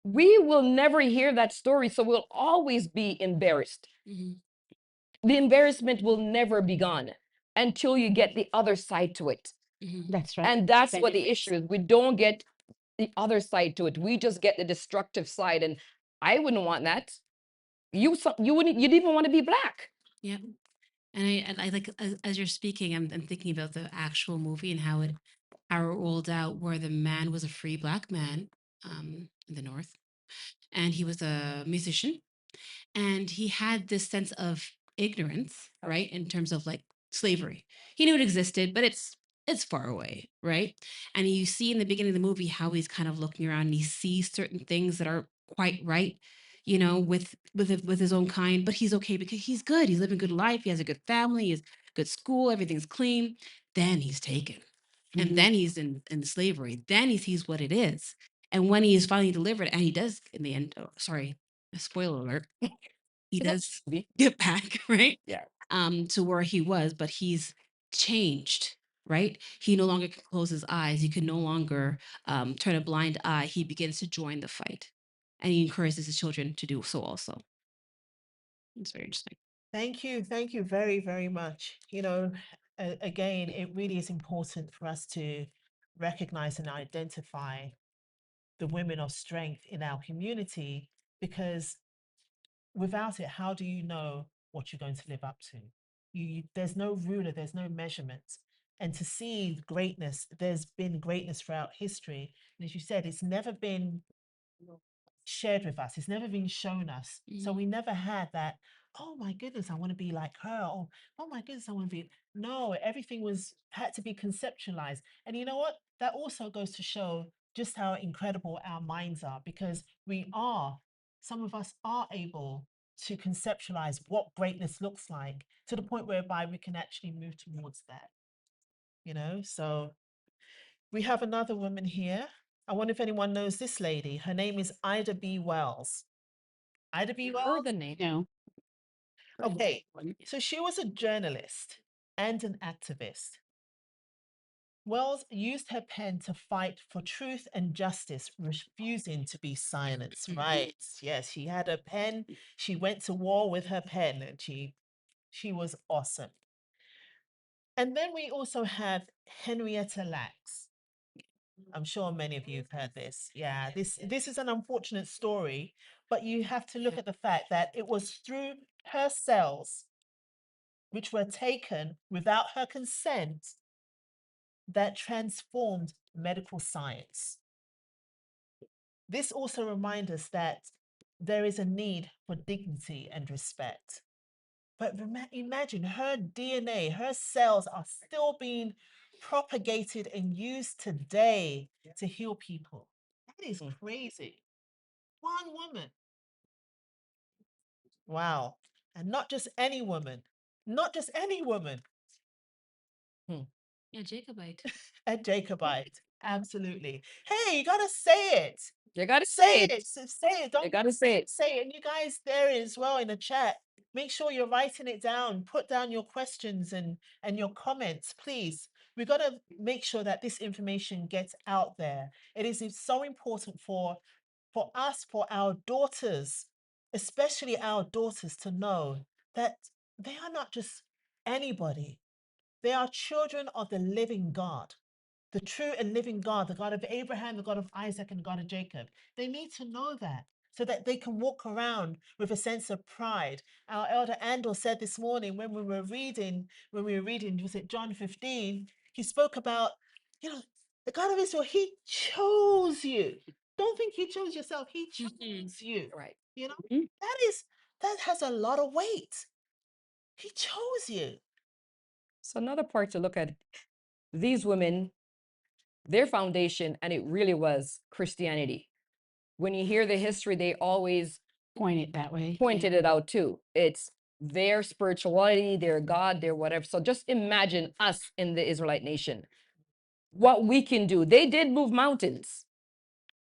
We will never hear that story. So we'll always be embarrassed. The embarrassment will never be gone until you get the other side to it. That's right. And that's what the issue is. We don't get the other side to it. We just get the destructive side. And I wouldn't want that. You wouldn't, you'd even want to be black. Yeah. And I like, as you're speaking, I'm thinking about the actual movie and how it rolled out, where the man was a free black man in the North, and he was a musician, and he had this sense of ignorance, right, in terms of like slavery. He knew it existed, but it's far away, right? And you see in the beginning of the movie how he's kind of looking around and he sees certain things that are quite right, you know, with his own kind, but he's okay because he's good. He's living a good life. He has a good family. He has good school. Everything's clean. Then he's taken, and then he's in slavery. Then he sees what it is, and when he is finally delivered, and he does in the end. Oh, sorry, spoiler alert. He does get back, right? Yeah. To where he was, but he's changed, right? He no longer can close his eyes. He can no longer turn a blind eye. He begins to join the fight, and he encourages his children to do so also. It's very interesting. Thank you. Thank you very, very much. You know, again, it really is important for us to recognize and identify the women of strength in our community, because without it, how do you know what you're going to live up to? There's no ruler, there's no measurement. And to see greatness, there's been greatness throughout history. And as you said, it's never been shared with us, it's never been shown us. So we never had that, oh my goodness, I want to be like her. Or, oh my goodness, I want to be. No, everything had to be conceptualized. And you know what? That also goes to show just how incredible our minds are, because some of us are able to conceptualize what greatness looks like, to the point whereby we can actually move towards that. So we have another woman here. I wonder if anyone knows this lady. Her name is Ida B. Wells. Ida B. Wells? Heard the name. No. Okay, so she was a journalist and an activist. Wells used her pen to fight for truth and justice, refusing to be silenced. Right. Yes, she had a pen. She went to war with her pen, and she was awesome. And then we also have Henrietta Lacks. I'm sure many of you have heard this. Yeah, this is an unfortunate story, but you have to look at the fact that it was through her cells, which were taken without her consent, that transformed medical science. This also reminds us that there is a need for dignity and respect. But imagine her DNA, her cells are still being propagated and used today to heal people. That is crazy. One woman. Wow. And not just any woman. Not just any woman. A Jacobite. A Jacobite. Absolutely. Hey, you gotta say it. You gotta say it. Say it. You gotta say it. Say it. And you guys there as well in the chat. Make sure you're writing it down. Put down your questions and your comments, please. We got to make sure that this information gets out there. It is so important for us, for our daughters, especially our daughters, to know that they are not just anybody. They are children of the living God, the true and living God, the God of Abraham, the God of Isaac, and the God of Jacob. They need to know that so that they can walk around with a sense of pride. Our elder Andor said this morning when we were reading, was it John 15? He spoke about, the God of Israel, he chose you. Don't think he chose yourself. He chose you. Right. That has a lot of weight. He chose you. So another part to look at, these women, their foundation, and it really was Christianity. When you hear the history, they always Pointed that way. pointed it out too. It's their spirituality, their God, their whatever. So just imagine us in the Israelite nation, what we can do. They did move mountains,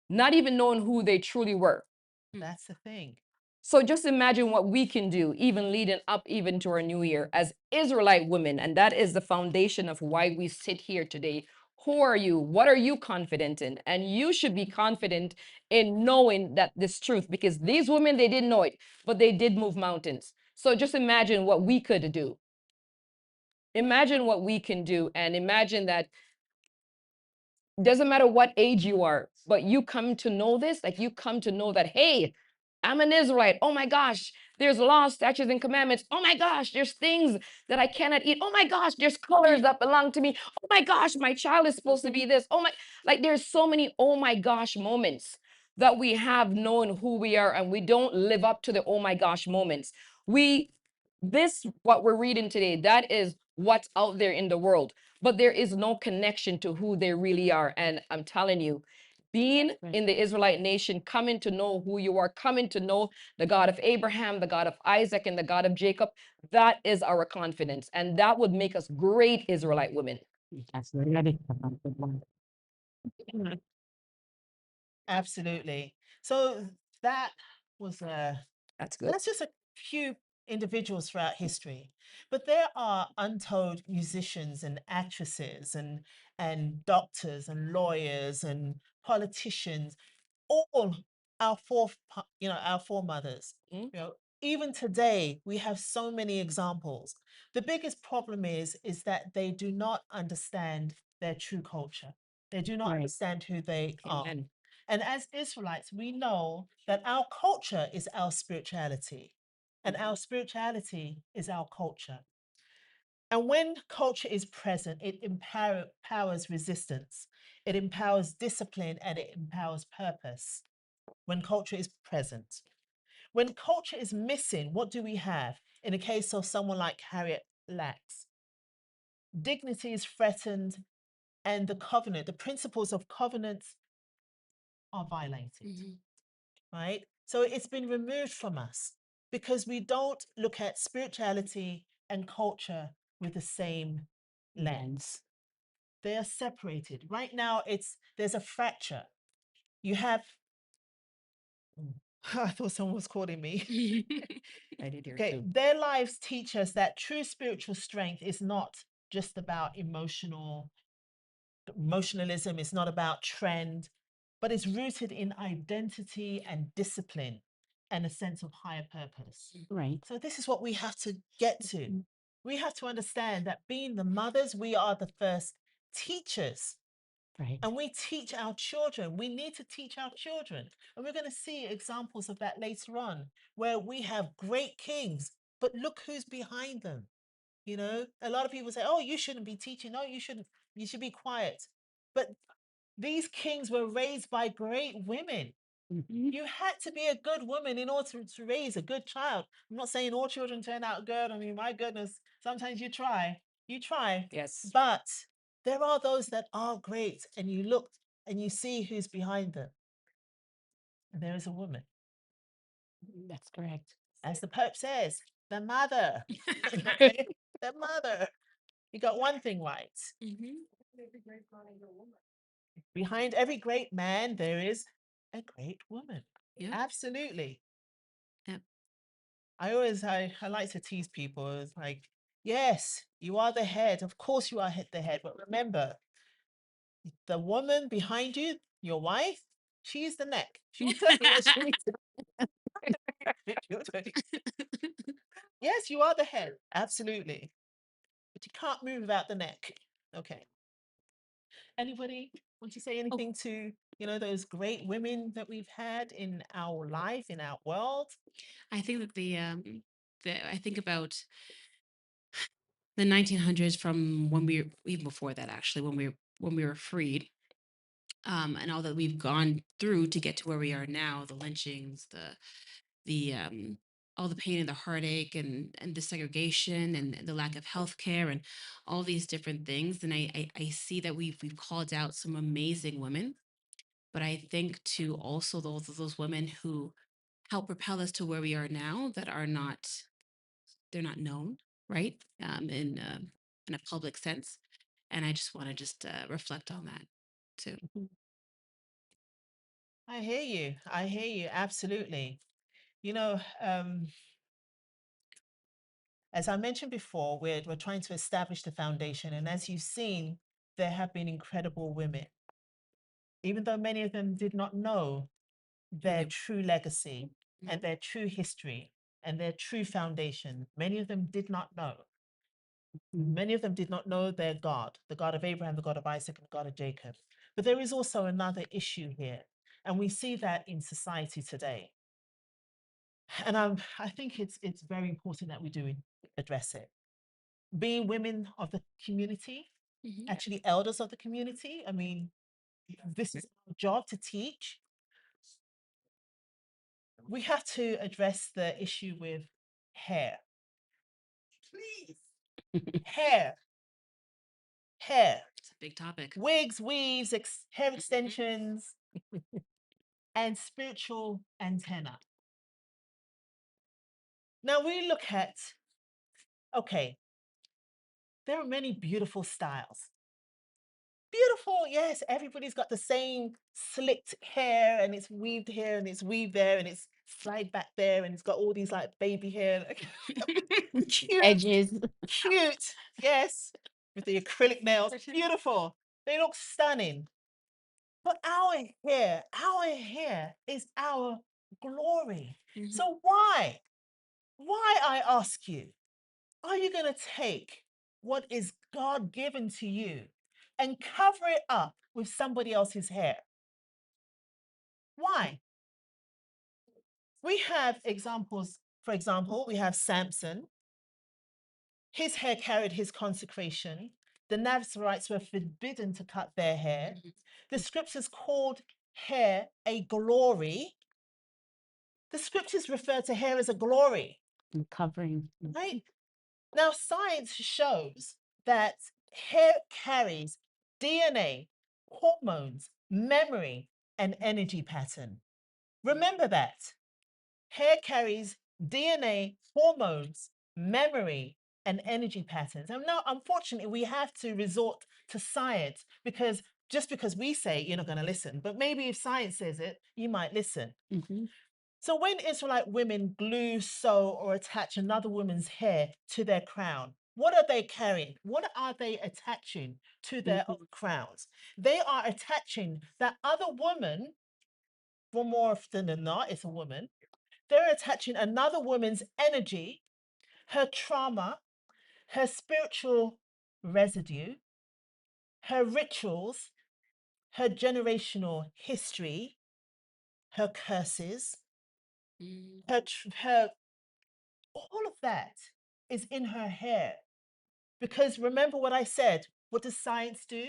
not even knowing who they truly were. That's the thing. So just imagine what we can do, even leading up even to our new year as Israelite women. And that is the foundation of why we sit here today. Who are you? What are you confident in? And you should be confident in knowing that this truth, because these women, they didn't know it, but they did move mountains. So just imagine what we could do. Imagine what we can do, and imagine that doesn't matter what age you are, but you come to know this, like you come to know that, hey, I'm an Israelite. Oh my gosh, there's laws, statutes, and commandments. Oh my gosh, there's things that I cannot eat. Oh my gosh, there's colors that belong to me. Oh my gosh, my child is supposed to be this. Oh my, like there's so many oh my gosh moments that we have known who we are, and we don't live up to the oh my gosh moments. What we're reading today, that is what's out there in the world, but there is no connection to who they really are. And I'm telling you, being in the Israelite nation, coming to know who you are, coming to know the God of Abraham, the God of Isaac, and the God of Jacob, that is our confidence. And that would make us great Israelite women. Absolutely. So that was That's good. that's just a few individuals throughout history, but there are untold musicians and actresses and doctors and lawyers and politicians, all our foremothers. Even today we have so many examples. The biggest problem is that they do not understand their true culture. They do not understand who they are. Amen. And as Israelites, we know that our culture is our spirituality, and our spirituality is our culture. And when culture is present, it empowers resistance, it empowers discipline, and it empowers purpose. When culture is present. When culture is missing, what do we have? In the case of someone like Harriet Lacks, dignity is threatened, and the principles of covenants are violated. Right? So it's been removed from us because we don't look at spirituality and culture with the same lens. They are separated. Right now, there's a fracture. You have, I thought someone was calling me. I did hear Okay, too. their lives teach us that true spiritual strength is not just about emotionalism, it's not about trend, but it's rooted in identity and discipline and a sense of higher purpose. Right. So this is what we have to get to. We have to understand that being the mothers, we are the first teachers. Right. And we teach our children. We need to teach our children. And we're going to see examples of that later on, where we have great kings, but look who's behind them. You know, a lot of people say, oh, you shouldn't be teaching. No, you shouldn't. You should be quiet. But these kings were raised by great women. Mhm. You had to be a good woman in order to raise a good child. I'm not saying all children turn out good. I mean, my goodness, sometimes you try. Yes. But there are those that are great, and you look and you see who's behind them. And there is a woman. That's correct. As the Pope says, the mother. Okay? The mother. You got one thing right. Behind every great man, there is a great woman. Yep. Absolutely. Yep. I like to tease people. It's like, yes, you are the head. Of course you are the head. But remember, the woman behind you, your wife, she's the neck. She will tell you what she needs to do. Yes, you are the head. Absolutely. But you can't move without the neck. Okay. Anybody want to say anything to, those great women that we've had in our life, in our world? I think that I think about the 1900s, from when even before that, actually, when we were freed, and all that we've gone through to get to where we are now, the lynchings, the all the pain and the heartache, and the segregation, and the lack of health care, and all these different things. And I see that we've called out some amazing women, but I think to also those women who help propel us to where we are now, that are not, they're not known, right? In a public sense. And I just want to reflect on that too. I hear you. I hear you. Absolutely. You know, as I mentioned before, we're trying to establish the foundation. And as you've seen, there have been incredible women, even though many of them did not know their They- true legacy and their true history and their true foundation. Many of them did not know. Many of them did not know their God, the God of Abraham, the God of Isaac, and the God of Jacob. But there is also another issue here. And we see that in society today. And I think it's very important that we do address it. Being women of the community, Mhm. actually elders of the community, I mean, this is our job to teach. We have to address the issue with hair. Please. Hair. It's a big topic. Wigs, weaves, hair extensions, and spiritual antenna. Now we look at, okay, there are many beautiful styles. Beautiful, yes, everybody's got the same slicked hair, and it's weaved here and it's weaved there and it's slide back there and it's got all these like baby hair. Cute, Edges. cute, yes, with the acrylic nails. Beautiful. They look stunning. But our hair is our glory. Mhm. So why? Why, I ask you, are you going to take what is God given to you and cover it up with somebody else's hair? Why? We have examples. For example, we have Samson. His hair carried his consecration. The Nazarites were forbidden to cut their hair. The scriptures called hair a glory. The scriptures refer to hair as a glory, And covering. right? Now, science shows that hair carries DNA, hormones, memory, and energy pattern. Remember that. Hair carries DNA, hormones, memory, and energy patterns. And now, unfortunately, we have to resort to science because just because we say it, you're not going to listen. But maybe if science says it, you might listen. So when Israelite women glue, sew, or attach another woman's hair to their crown, what are they carrying? What are they attaching to their own crowns? They are attaching that other woman, well, more often than not, it's a woman. They're attaching another woman's energy, her trauma, her spiritual residue, her rituals, her generational history, her curses, her all of that is in her hair. Because remember what I said, what does science do?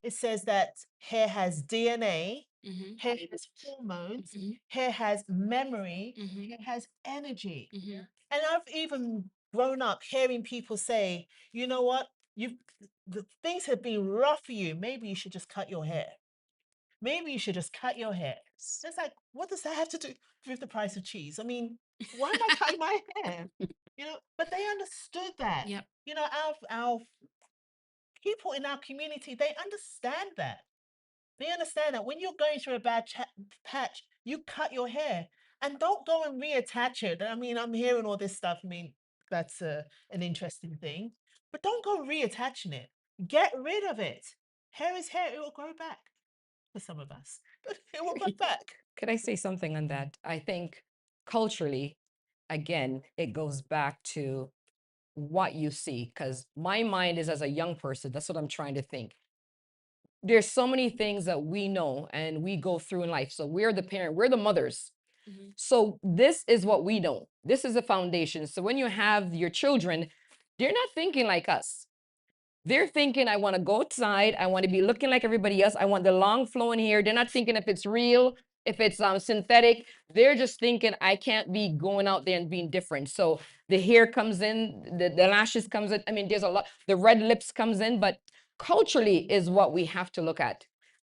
It says that hair has DNA, hair has hormones, hair has memory, hair has energy. And I've even grown up hearing people say, you know what, the things have been rough for you. Maybe you should just cut your hair. Maybe you should just cut your hair. It's like, what does that have to do with the price of cheese? I mean, why am I cutting my hair? You know, but they understood that. Yep. You know, our people in our community, they understand that. They understand that when you're going through a bad patch, you cut your hair and don't go and reattach it. I mean, I'm hearing all this stuff. I mean, that's an interesting thing, but don't go reattaching it. Get rid of it. Hair is hair. It will grow back for some of us, but it will grow back. Could I say something on that? I think culturally, again, it goes back to what you see, because my mind is as a young person, that's what I'm trying to think. There's so many things that we know and we go through in life. So we're the parent, we're the mothers. So this is what we know. This is the foundation. So when you have your children, they're not thinking like us. They're thinking, I want to go outside. I want to be looking like everybody else. I want the long flowing hair. They're not thinking if it's real, if it's synthetic. They're just thinking, I can't be going out there and being different. So the hair comes in, the lashes comes in. I mean, there's a lot. The red lips comes in, but culturally is what we have to look at.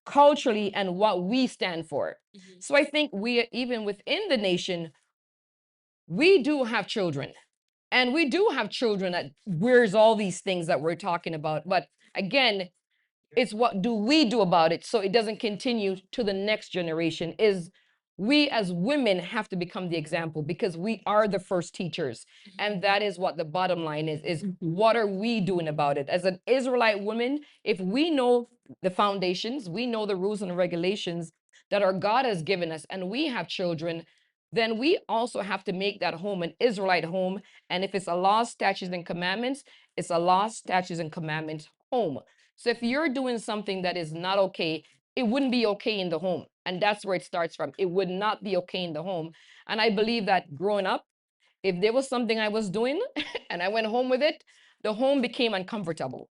Culturally and what we stand for. So I think we, even within the nation, we do have children. And we do have children that wears all these things that we're talking about. But again, it's what do we do about it so it doesn't continue to the next generation. Is we as women have to become the example because we are the first teachers. And that is what the bottom line is what are we doing about it? As an Israelite woman, if we know the foundations, we know the rules and regulations that our God has given us, and we have children, then we also have to make that home an Israelite home. And if it's a law, statutes, and commandments, it's a law, statutes, and commandments home. So if you're doing something that is not okay, it wouldn't be okay in the home. And that's where it starts from. It would not be okay in the home. And I believe that growing up, if there was something I was doing and I went home with it, the home became uncomfortable.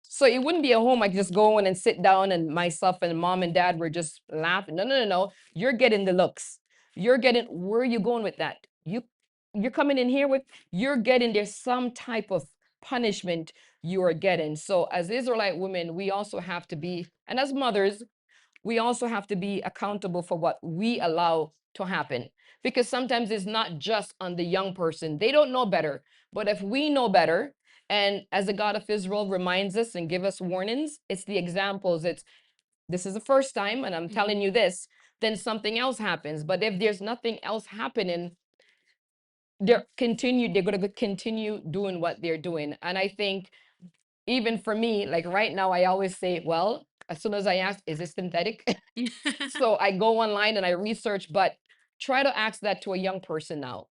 So it wouldn't be a home I could just go in and sit down and myself and mom and dad were just laughing. No. You're getting the looks. You're getting, where are you going with that? You're coming in here with, you're getting, there's some type of punishment you are getting. So as Israelite women, we also have to be, and as mothers, we also have to be accountable for what we allow to happen. Because sometimes it's not just on the young person. They don't know better. But if we know better, and as the God of Israel reminds us and give us warnings, it's the examples. It's, this is the first time, and I'm telling you this, then something else happens. But if there's nothing else happening, they're going to continue doing what they're doing. And I think even for me, like right now, I always say, well, as soon as I ask, is this synthetic? So I go online and I research, but try to ask that to a young person now.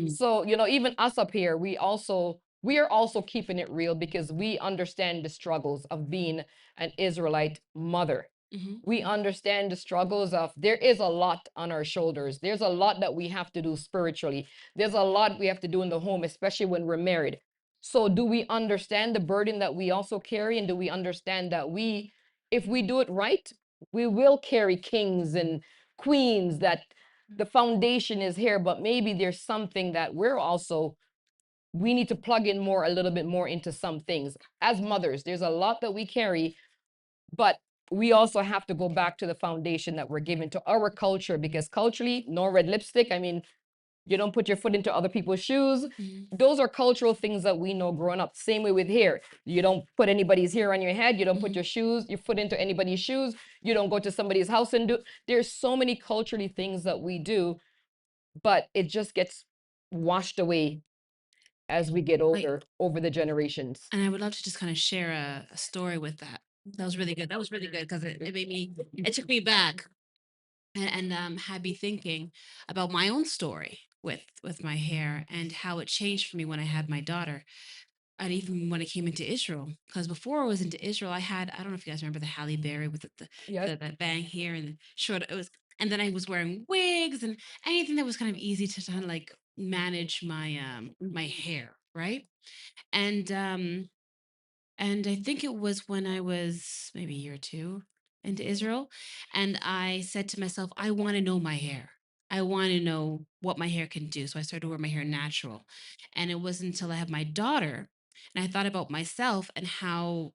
So, you know, even us up here, we are also keeping it real because we understand the struggles of being an Israelite mother. We understand the struggles of, there is a lot on our shoulders. There's a lot that we have to do spiritually. There's a lot we have to do in the home, especially when we're married. So do we understand the burden that we also carry? And do we understand that if we do it right, we will carry kings and queens, that the foundation is here, but maybe there's something that we need to plug in more, a little bit more into some things. As mothers, there's a lot that we carry, but we also have to go back to the foundation that we're given to our culture, because culturally, no red lipstick. I mean, You don't put your foot into other people's shoes. Mhm. Those are cultural things that we know growing up. Same way with hair. You don't put anybody's hair on your head. You don't put your foot into anybody's shoes. You don't go to somebody's house and do. There's so many culturally things that we do, but it just gets washed away as we get older over the generations. And I would love to just kind of share a story with that. That was really good. That was really good because it made me, it took me back and had me thinking about my own story with my hair and how it changed for me when I had my daughter. And even when I came into Israel, because before I was into Israel, I don't know if you guys remember the Halle Berry with Yes. the bang here and the short. It was, and then I was wearing wigs and anything that was kind of easy to kind of like manage my hair, right? And and I think it was when I was maybe a year or two into Israel. And I said to myself, I want to know my hair. I want to know what my hair can do. So I started to wear my hair natural. And it wasn't until I had my daughter and I thought about myself and how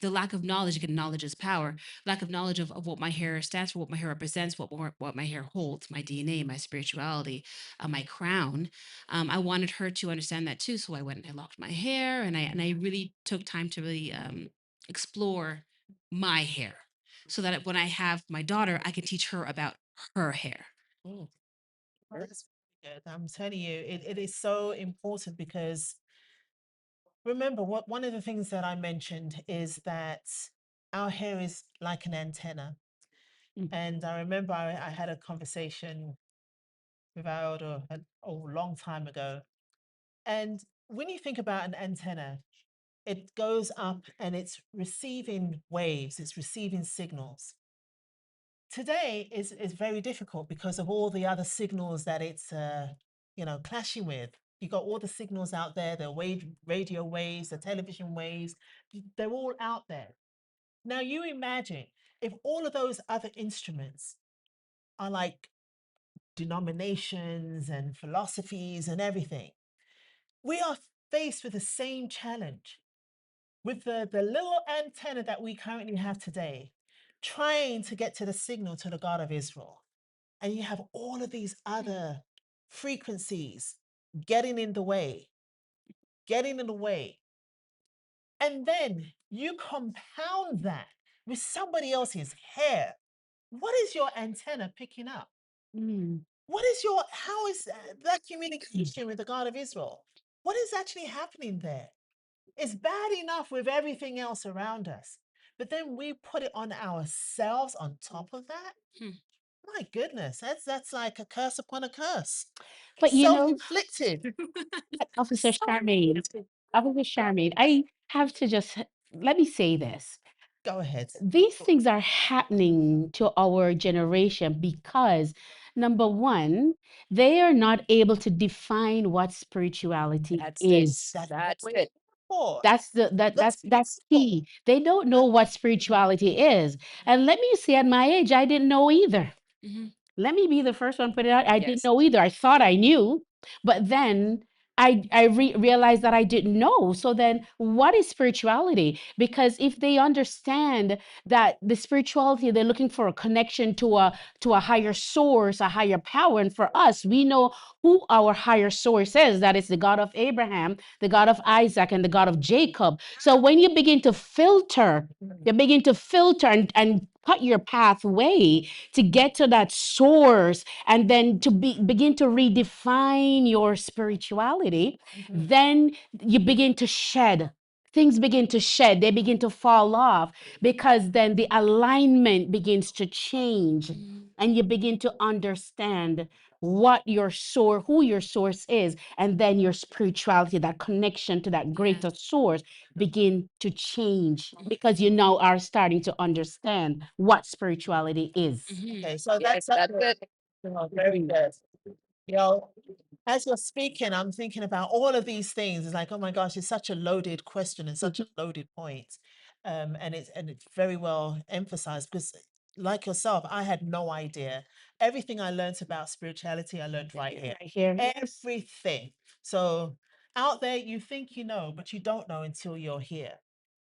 the lack of knowledge, again, knowledge is power, lack of knowledge of what my hair stands for, what my hair represents, what my hair holds, my DNA, my spirituality, my crown. I wanted her to understand that too. So I went and I locked my hair and I really took time to really explore my hair so that when I have my daughter, I can teach her about her hair. Well, that's good. I'm telling you, it is so important because remember what one of the things that I mentioned is that our hair is like an antenna. And I remember I had a conversation with our elder a long time ago. And when you think about an antenna, it goes up and it's receiving waves, it's receiving signals. Today is very difficult because of all the other signals that it's clashing with. You got all the signals out there, the radio waves, the television waves, they're all out there. Now you imagine if all of those other instruments are like denominations and philosophies and everything, we are faced with the same challenge with the little antenna that we currently have today, trying to get to the signal to the God of Israel. And you have all of these other frequencies getting in the way, getting in the way. And then you compound that with somebody else's hair. What is your antenna picking up? Mm. How is that communication with the God of Israel? What is actually happening there? It's bad enough with everything else around us, but then we put it on ourselves on top of that. My goodness, that's like a curse upon a curse. But you know, Self-inflicted. Officer Charmaine, Officer Charmaine, I have to just let me say this. Go ahead. These things are happening to our generation because number one, they are not able to define what spirituality is. That's it. That's key. They don't know what spirituality is. And let me say, at my age, I didn't know either. Let me be the first one to put it out. I didn't know either. I thought I knew, but then I realized that I didn't know. So then, what is spirituality? Because if they understand that the spirituality, they're looking for a connection to a higher source, a higher power. And for us, we know who our higher source is. That is the God of Abraham, the God of Isaac, and the God of Jacob. So when you begin to filter, and cut your pathway to get to that source and then to begin to redefine your spirituality, then you begin to shed. Things begin to shed, they begin to fall off because then the alignment begins to change and you begin to understand what your source, who your source is, and then your spirituality, that connection to that greater source begin to change because you now are starting to understand what spirituality is. Okay, so Yes, that's it. very good. You know, as you're speaking, I'm thinking about all of these things. It's like, oh my gosh, it's such a loaded question and such a loaded point. And it's very well emphasized because like yourself, I had no idea. Everything I learned about spirituality, I learned right here. Right here. Everything. So out there, you think you know, but you don't know until you're here.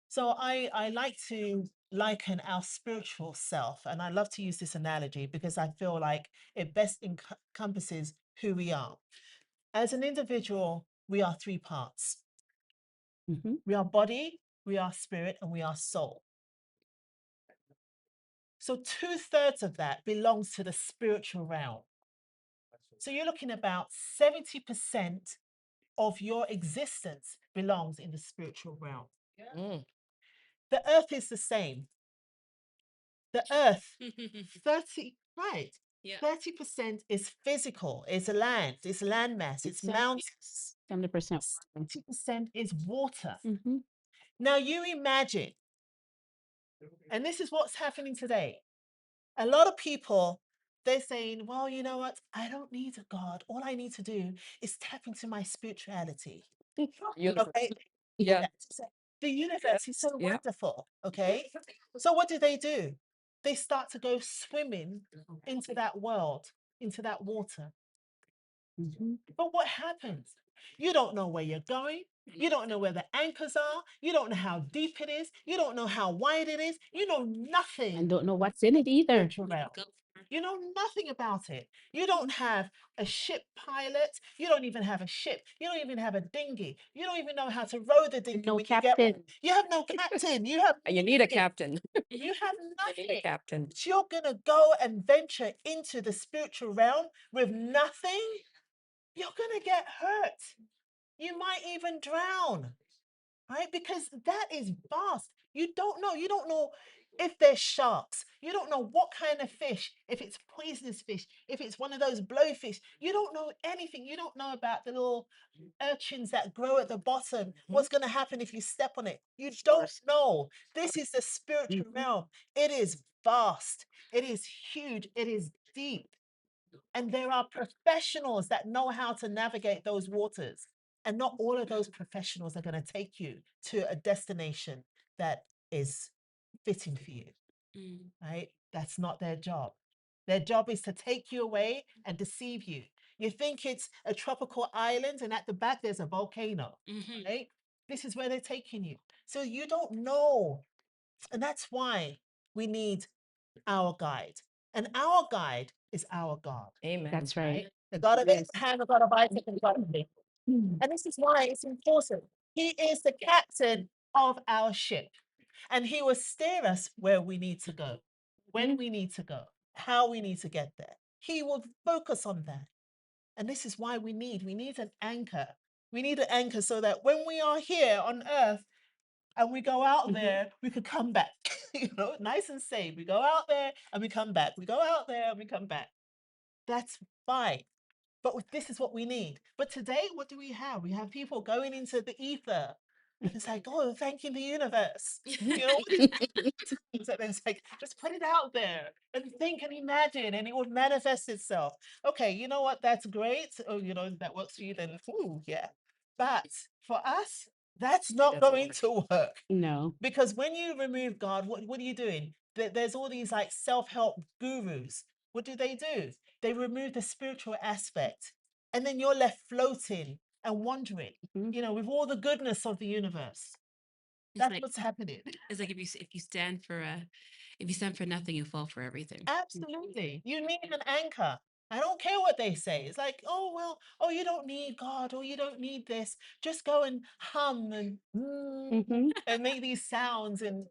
So I like to liken our spiritual self, and I love to use this analogy because I feel like it best encompasses who we are. As an individual, we are three parts. Mhm. We are body, we are spirit, and we are soul. So 2/3 of that belongs to the spiritual realm. So you're looking about 70% of your existence belongs in the spiritual realm. Mm. The earth is the same. The earth, 30, right? Yeah. 30% is physical, it's land, it's landmass, it's mountains. 70%. 70% is water. Mm-hmm. Now you imagine, and this is what's happening today. A lot of people, they're saying, well, you know what? I don't need a God. All I need to do is tap into my spirituality. Universe. Okay. Yeah. Yes. The universe is so Yeah. wonderful. Okay. So what do? They start to go swimming into that world, into that water. Mm-hmm. But what happens? You don't know where you're going. You don't know where the anchors are. You don't know how deep it is. You don't know how wide it is. You know nothing. And don't know what's in it either. Spiritual realm. You know nothing about it. You don't have a ship pilot. You don't even have a ship. You don't even have a dinghy. You don't even know how to row the dinghy. No when you get one. captain. You have no captain. You have You need a nothing. captain. You have You need nothing. a captain. So you're gonna go and venture into the spiritual realm with nothing. You're gonna get hurt. You might even drown, right? Because that is vast. You don't know. You don't know if there's sharks. You don't know what kind of fish, if it's poisonous fish, if it's one of those blowfish. You don't know anything. You don't know about the little urchins that grow at the bottom. What's going to happen if you step on it? You don't know. This is the spiritual realm. It is vast. It is huge. It is deep. And there are professionals that know how to navigate those waters. And not all of those professionals are going to take you to a destination that is fitting for you, right? That's not their job. Their job is to take you away and deceive you. You think it's a tropical island, and at the back there's a volcano, right? This is where they're taking you. So you don't know. And that's why we need our guide. And our guide is our God. Amen. That's right. Right? The God of Yes. Abraham, the God of Isaac, and the God of Jacob. And this is why it's important. He is the captain of our ship, and he will steer us where we need to go, when we need to go, how we need to get there. He will focus on that. And this is why we need an anchor. We need an anchor so that when we are here on earth and we go out there, we could come back, nice and safe. We go out there and we come back. We go out there and we come back. That's fine. But this is what we need. But today, what do we have? We have people going into the ether. And it's like, oh, thanking the universe. What is that? And it's like, just put it out there and think and imagine, and it will manifest itself. Okay, you know what? That's great. Oh, that works for you, then, ooh, yeah. But for us, that's not going to work. No. Because when you remove God, what are you doing? There's all these like self-help gurus. What do? They remove the spiritual aspect. And then you're left floating and wandering, with all the goodness of the universe. That's what's happening. It's like if you stand for nothing, you fall for everything. Absolutely. You need an anchor. I don't care what they say. It's like, oh, well, oh, you don't need God, or you don't need this. Just go and hum and and make these sounds and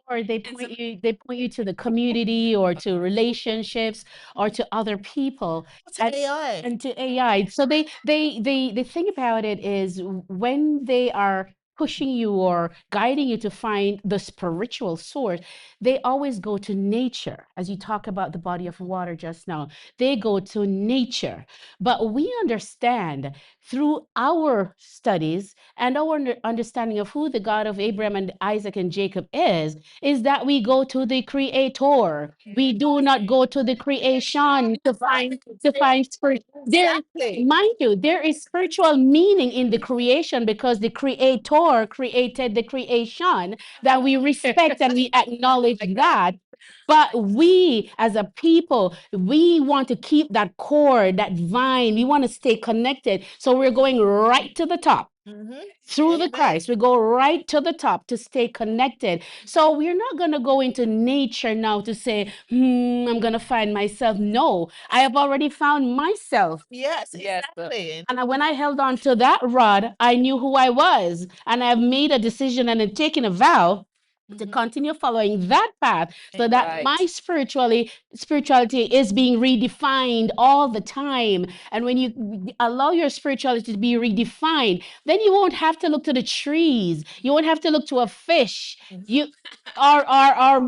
Or they point you to the community or to relationships or to other people to AI. and to AI. So the thing about it is when they are pushing you or guiding you to find the spiritual source, they always go to nature. As you talk about the body of water just now, they go to nature. But we understand through our studies and our understanding of who the God of Abraham and Isaac and Jacob is that we go to the creator. We do not go to the creation to find spirit. Mind you, there is spiritual meaning in the creation because the creator created the creation, that we respect and we acknowledge that. But we as a people, we want to keep that cord, that vine. We want to stay connected. So we're going right to the top. through the Amen. Christ. We go right to the top to stay connected. So we're not going to go into nature now to say, I'm going to find myself. No, I have already found myself. Yes, Yes, exactly. And when I held on to that rod, I knew who I was. And I've made a decision and taken a vow to continue following that path so that Right. my spirituality is being redefined all the time. And when you allow your spirituality to be redefined, then you won't have to look to the trees, you won't have to look to a fish, you or a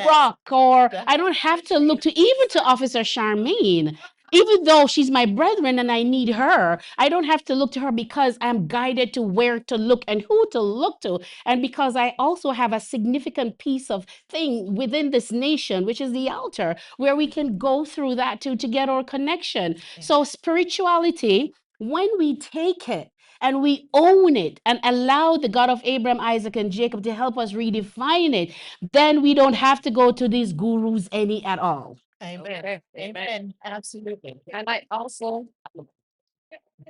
rock, or I don't have to look to even to Officer Charmaine. Even though she's my brethren and I need her, I don't have to look to her because I'm guided to where to look and who to look to. And because I also have a significant piece of thing within this nation, which is the altar, where we can go through that to get our connection. So spirituality, when we take it and we own it and allow the God of Abraham, Isaac, and Jacob to help us redefine it, then we don't have to go to these gurus any at all. Amen. Okay, amen. Amen. Absolutely. And I also,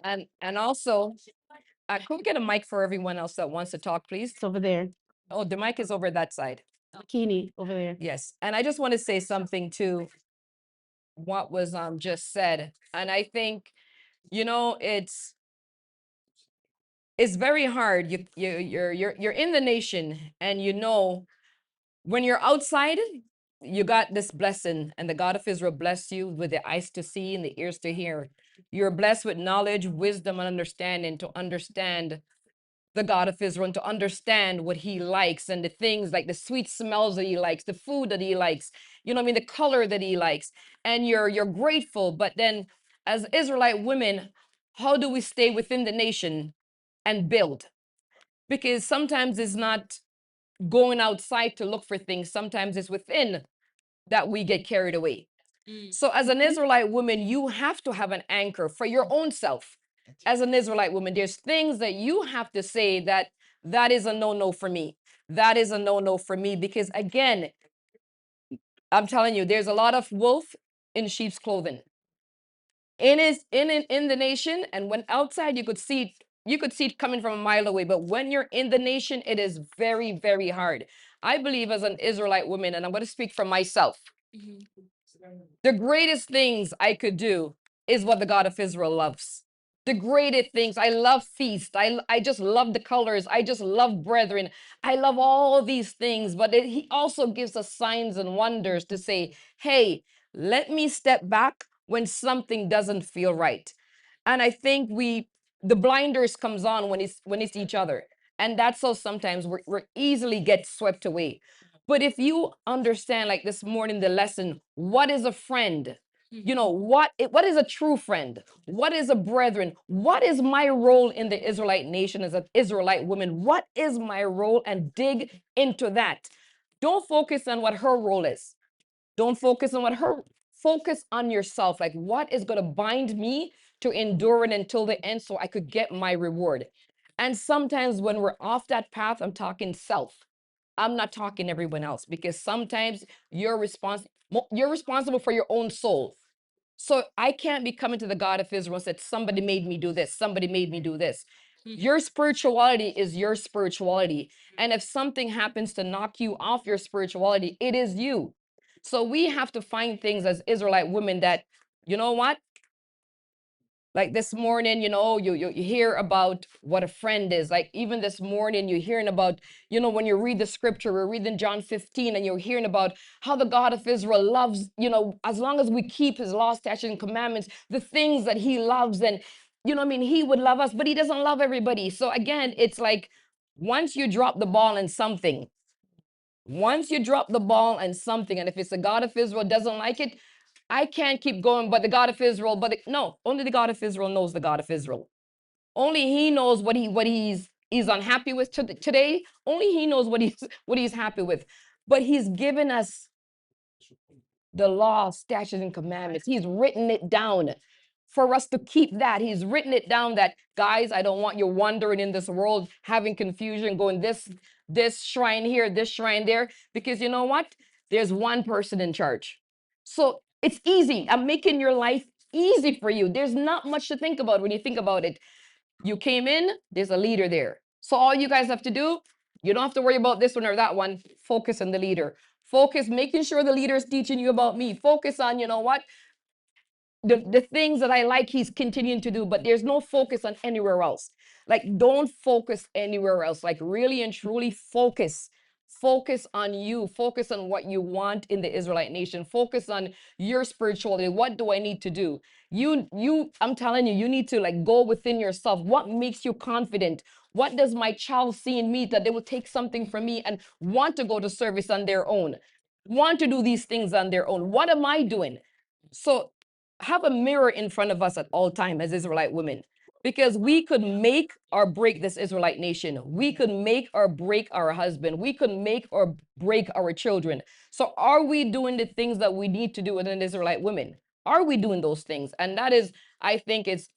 and also, could we get a mic for everyone else that wants to talk, please? It's over there. Oh, the mic is over that side. Bikini over there. Yes, and I just want to say something to what was just said, and I think, you know, it's very hard. You're in the nation, and you know, when you're outside, you got this blessing, and the God of Israel bless you with the eyes to see and the ears to hear. You're blessed with knowledge, wisdom, and understanding to understand the God of Israel and to understand what he likes and the things like the sweet smells that he likes, the food that he likes, you know what I mean, the color that he likes. And you're grateful. But then as Israelite women, how do we stay within the nation and build? Because sometimes it's not going outside to look for things. Sometimes it's within that we get carried away. So as an Israelite woman, you have to have an anchor for your own self. As an Israelite woman, there's things that you have to say that is a no-no for me. That is a no-no for me. Because again, I'm telling you, there's a lot of wolf in sheep's clothing. In the nation, and when outside you could see it coming from a mile away. But when you're in the nation, it is very, very hard. I believe as an Israelite woman, and I'm going to speak for myself, the greatest things I could do is what the God of Israel loves. The greatest things. I love feast. I just love the colors. I just love brethren. I love all these things. But he also gives us signs and wonders to say, hey, let me step back when something doesn't feel right. And I think the blinders comes on when it's each other. And that's how sometimes we're easily get swept away. But if you understand, like this morning, the lesson, what is a friend? You know, what is a true friend? What is a brethren? What is my role in the Israelite nation as an Israelite woman? What is my role? And dig into that. Don't focus on what her role is. Don't focus on focus on yourself. Like, what is going to bind me to endure it until the end so I could get my reward? And sometimes when we're off that path, I'm talking self. I'm not talking everyone else, because sometimes you're responsible for your own soul. So I can't be coming to the God of Israel and said, somebody made me do this. Somebody made me do this. Your spirituality is your spirituality. And if something happens to knock you off your spirituality, it is you. So we have to find things as Israelite women that, you know what? Like this morning, you know, you hear about what a friend is. Like even this morning, you're hearing about, you know, when you read the scripture, we're reading John 15, and you're hearing about how the God of Israel loves, you know, as long as we keep his law, statutes, and commandments, the things that he loves. And, you know what I mean? He would love us, but he doesn't love everybody. So again, it's like once you drop the ball in something, once you drop the ball and something, and if it's the God of Israel doesn't like it, I can't keep going, but the God of Israel, no, only the God of Israel knows the God of Israel. Only he knows what he's unhappy with today. Only he knows what he's happy with. But he's given us the law, statutes, and commandments. He's written it down for us to keep that. He's written it down that, guys, I don't want you wandering in this world, having confusion, going this shrine here, this shrine there, because you know what? There's one person in charge. So it's easy. I'm making your life easy for you. There's not much to think about when you think about it. You came in, there's a leader there. So all you guys have to do, you don't have to worry about this one or that one. Focus on the leader. Focus, making sure the leader is teaching you about me. Focus on, you know what? The things that I like, he's continuing to do, but there's no focus on anywhere else. Like, don't focus anywhere else. Like, really and truly focus. Focus on you. Focus on what you want in the Israelite nation. Focus on your spirituality. What do I need to do? I'm telling you, you need to like go within yourself. What makes you confident? What does my child see in me that they will take something from me and want to go to service on their own? Want to do these things on their own? What am I doing? So have a mirror in front of us at all time as Israelite women, because we could make or break this Israelite nation. We could make or break our husband. We could make or break our children. So are we doing the things that we need to do as an Israelite women? Are we doing those things? And that is, I think it's,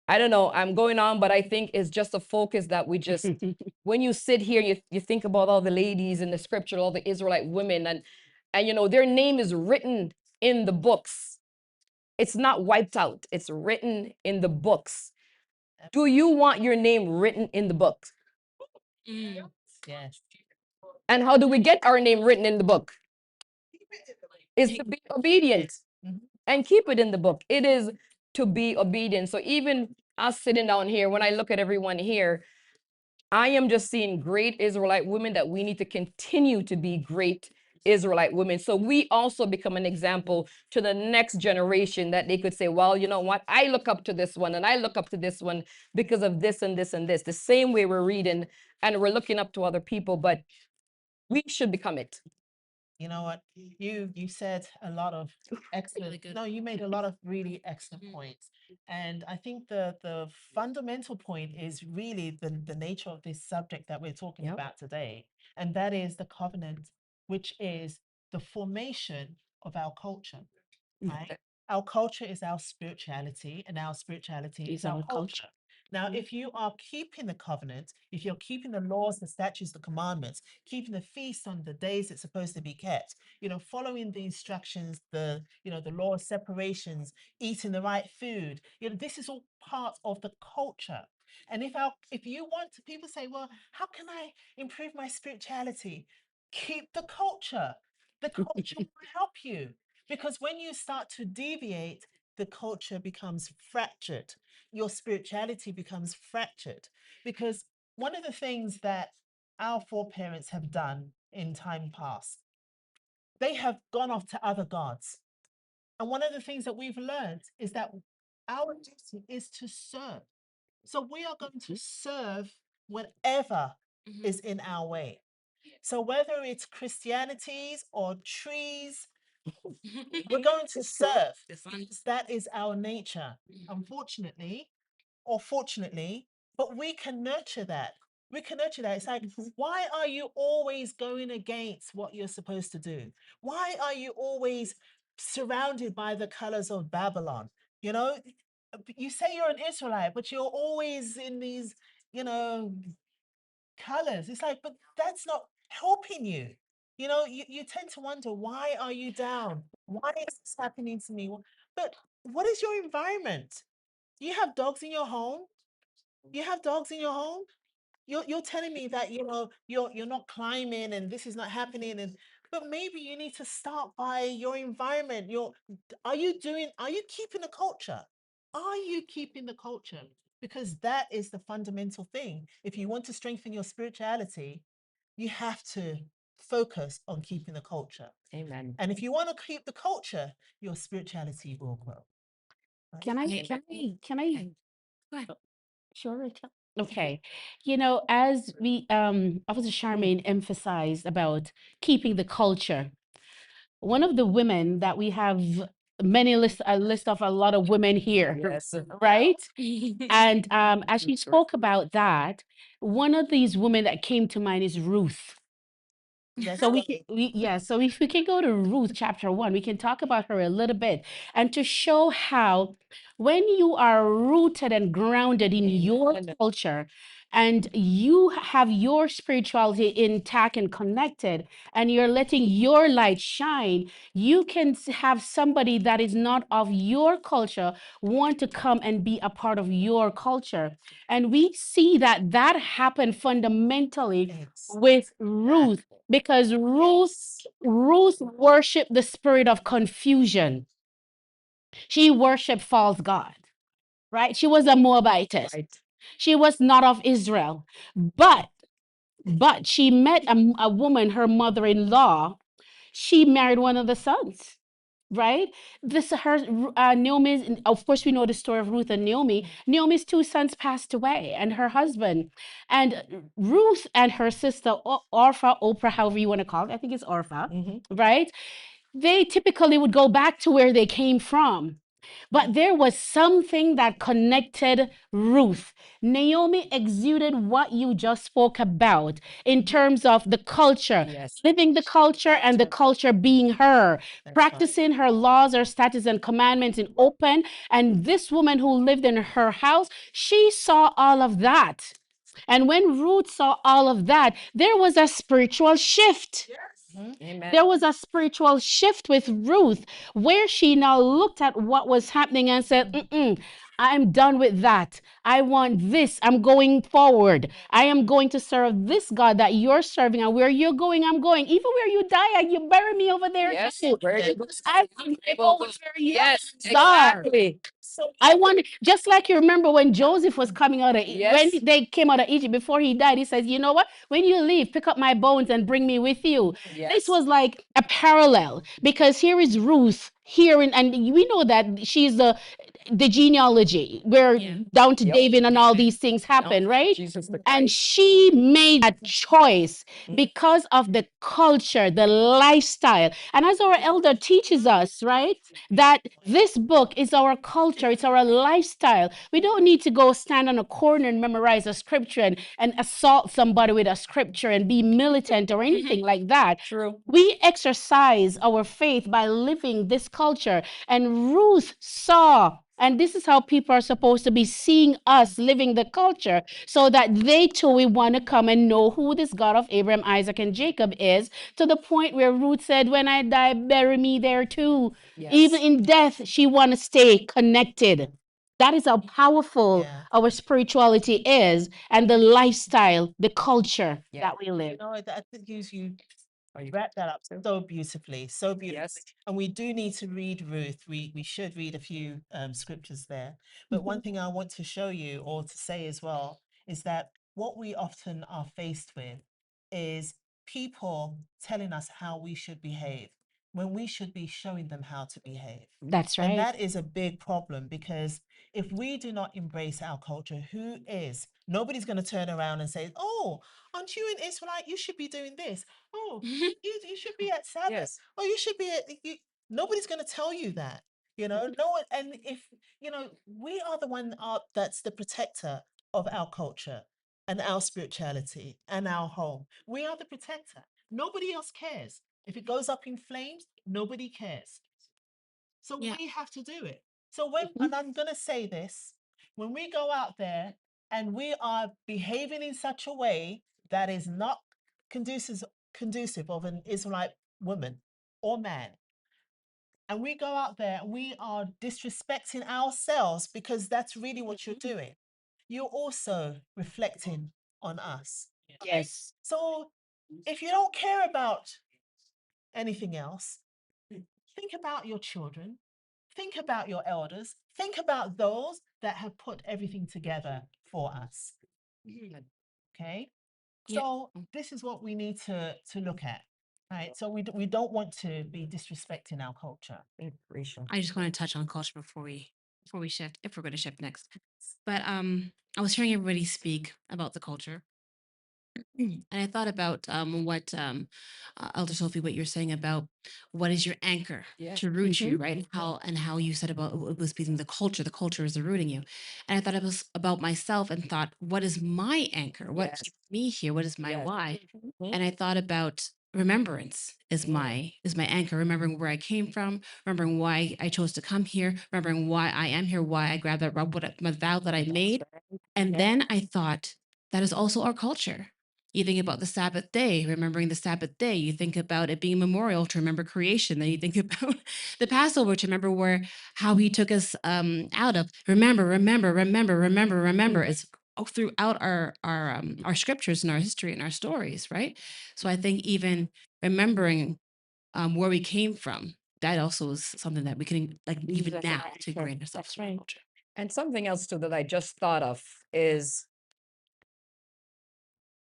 I don't know, I'm going on, but I think it's just a focus that we just, when you sit here, you think about all the ladies in the scripture, all the Israelite women, and you know, their name is written in the books. It's not wiped out. It's written in the books. Do you want your name written in the book? Yes. And how do we get our name written in the book? Is to be obedient and keep it in the book. It is to be obedient. So even us sitting down here, when I look at everyone here, I am just seeing great Israelite women that we need to continue to be great Israelite women. So we also become an example to the next generation that they could say, well, you know what? I look up to this one and I look up to this one because of this and this and this. The same way we're reading and we're looking up to other people, but we should become it. You know what? You said a lot of excellent. No, you made a lot of really excellent points. And I think the fundamental point is really the nature of this subject that we're talking Yep. about today. And that is the covenant, which is the formation of our culture. Right? Our culture is our spirituality, and our spirituality is our culture. Now, if you are keeping the covenant, if you're keeping the laws, the statutes, the commandments, keeping the feast on the days it's supposed to be kept, you know, following the instructions, the law of separations, eating the right food, you know, this is all part of the culture. And if you want to, people say, well, how can I improve my spirituality? Keep the culture. The culture will help you. Because when you start to deviate, the culture becomes fractured. Your spirituality becomes fractured. Because one of the things that our foreparents have done in time past, they have gone off to other gods. And one of the things that we've learned is that our duty is to serve. So we are going to serve whatever is in our way. So whether it's Christianities or trees, we're going to serve because that is our nature. Unfortunately, or fortunately, but we can nurture that. We can nurture that. It's like, why are you always going against what you're supposed to do? Why are you always surrounded by the colors of Babylon? You know, you say you're an Israelite, but you're always in these, you know, colors. It's like, but that's not helping you. You know, you tend to wonder, why are you down? Why is this happening to me? But what is your environment? You have dogs in your home. You have dogs in your home. You're telling me that you're not climbing and this is not happening, and but maybe you need to start by your environment. Are you keeping the culture? Are you keeping the culture? Because that is the fundamental thing. If you want to strengthen your spirituality, you have to focus on keeping the culture. Amen. And if you want to keep the culture, your spirituality will grow. Right? Can I go ahead. Sure, Rachel. Okay. You know, as Officer Charmaine emphasized about keeping the culture, one of the women that we have a list of a lot of women here, Yes. right? And as she spoke about that, one of these women that came to mind is Ruth. That's So right. so if we can go to Ruth chapter 1, we can talk about her a little bit and to show how when you are rooted and grounded in your Amen. culture, and you have your spirituality intact and connected, and you're letting your light shine, you can have somebody that is not of your culture want to come and be a part of your culture. And we see that that happened fundamentally with Ruth, because Ruth worshiped the spirit of confusion. She worshiped false god, right? She was a Moabitess. Right. She was not of Israel, but she met a woman, her mother-in-law. She married one of the sons, right? This her Naomi's. Of course, we know the story of Ruth and Naomi. Naomi's two sons passed away, and her husband, and Ruth and her sister Orpha, Oprah, however you want to call it. I think it's Orpha, right? They typically would go back to where they came from. But there was something that connected Ruth. Naomi exuded what you just spoke about in terms of the culture, Yes. living the culture and the culture being her, That's practicing her laws, her statutes, and commandments in open. And this woman who lived in her house, she saw all of that. And when Ruth saw all of that, there was a spiritual shift. Amen. There was a spiritual shift with Ruth where she now looked at what was happening and said, I'm done with that. I want this. I'm going forward. I am going to serve this God that you're serving. And where you're going, I'm going. Even where you die and you bury me over there. Yes. too. Where you go, I want to go where you yes, are. exactly. I want, just like you remember when Joseph was coming out of, Yes. when they came out of Egypt before he died, he says, you know what? When you leave, pick up my bones and bring me with you. Yes. This was like a parallel, because here is Ruth here, and we know that she's the genealogy where down to Yep. David and all these things happen, right? Jesus the And Christ. she made a choice because of the culture, the lifestyle. And as our elder teaches us, right, that this book is our culture, it's our lifestyle. We don't need to go stand on a corner and memorize a scripture and assault somebody with a scripture and be militant or anything like that. True. We exercise our faith by living this culture. And Ruth saw, and this is how people are supposed to be seeing us living the culture, so that they too will want to come and know who this God of Abraham, Isaac, and Jacob is, to the point where Ruth said, when I die, bury me there too. Yes. Even in death, she want to stay connected. That is how powerful our spirituality is, and the lifestyle, the culture that we live. I think you wrap that up so beautifully, so beautifully. Yes. And we do need to read Ruth. We should read a few scriptures there. But one thing I want to show you, or to say as well, is that what we often are faced with is people telling us how we should behave when we should be showing them how to behave. That's And right. that is a big problem, because if we do not embrace our culture, who is? Nobody's going to turn around and say, oh, aren't you an Israelite? You should be doing this. Oh, you should be at Sabbath. Yes. Oh, you should be at, nobody's going to tell you that, no one. And if, we are the one that's the protector of our culture and our spirituality and our home. We are the protector. Nobody else cares. If it goes up in flames, nobody cares. So we have to do it. So and I'm going to say this, when we go out there and we are behaving in such a way that is not conducive of an Israelite woman or man, and we go out there and we are disrespecting ourselves, because that's really what you're doing, you're also reflecting on us. Yes. So if you don't care about anything else, think about your children, think about your elders, think about those that have put everything together for us. Okay? So this is what we need to look at, right? So we don't want to be disrespecting our culture. I just want to touch on culture before we shift, if we're going to shift next. But I was hearing everybody speak about the culture, and I thought about what Elder Sophie, what you're saying about what is your anchor to root you, right? How you said about it was being the culture. The culture is the rooting you, and I thought it was about myself and thought, what is my anchor? What keeps me here? What is my why? And I thought about remembrance is my anchor. Remembering where I came from, remembering why I chose to come here, remembering why I am here, why I grabbed that my vow that I made, and then I thought, that is also our culture. You think about the Sabbath day, remembering the Sabbath day. You think about it being memorial to remember creation. Then you think about the Passover to remember how he took us out of. Remember. It's all throughout our scriptures and our history and our stories, right? So I think even remembering where we came from, that also is something that we can even now to ingrain ourselves in our culture. And something else too that I just thought of is,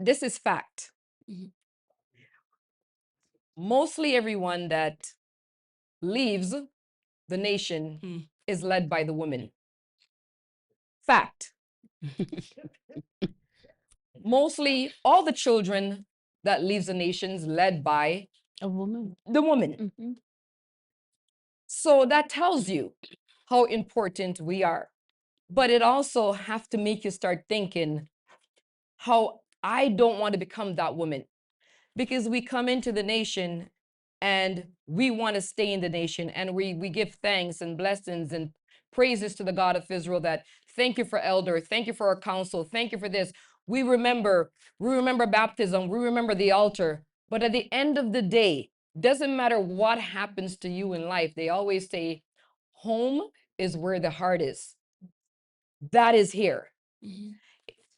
this is fact. Mhm. Mostly everyone that leaves the nation is led by the woman. Fact. Mostly all the children that leaves the nations led by A woman. the woman. Mhm. So that tells you how important we are. But it also have to make you start thinking how I don't want to become that woman. Because we come into the nation and we want to stay in the nation, and we give thanks and blessings and praises to the God of Israel, that thank you for elder, thank you for our council, thank you for this. We remember baptism, we remember the altar. But at the end of the day, doesn't matter what happens to you in life, they always say home is where the heart is. That is here. Mhm.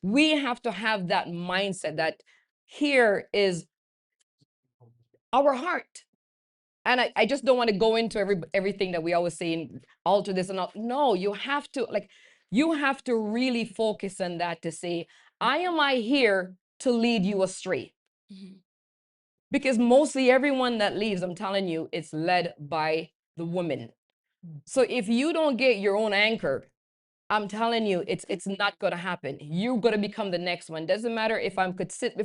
We have to have that mindset that here is our heart. And I just don't want to go into everything that we always say and alter this and all. No, you have to really focus on that, to say, am I here to lead you astray? Mhm. Because mostly everyone that leaves, I'm telling you, it's led by the woman. So if you don't get your own anchor, I'm telling you, it's not gonna happen. You're gonna become the next one. Doesn't matter if I could sit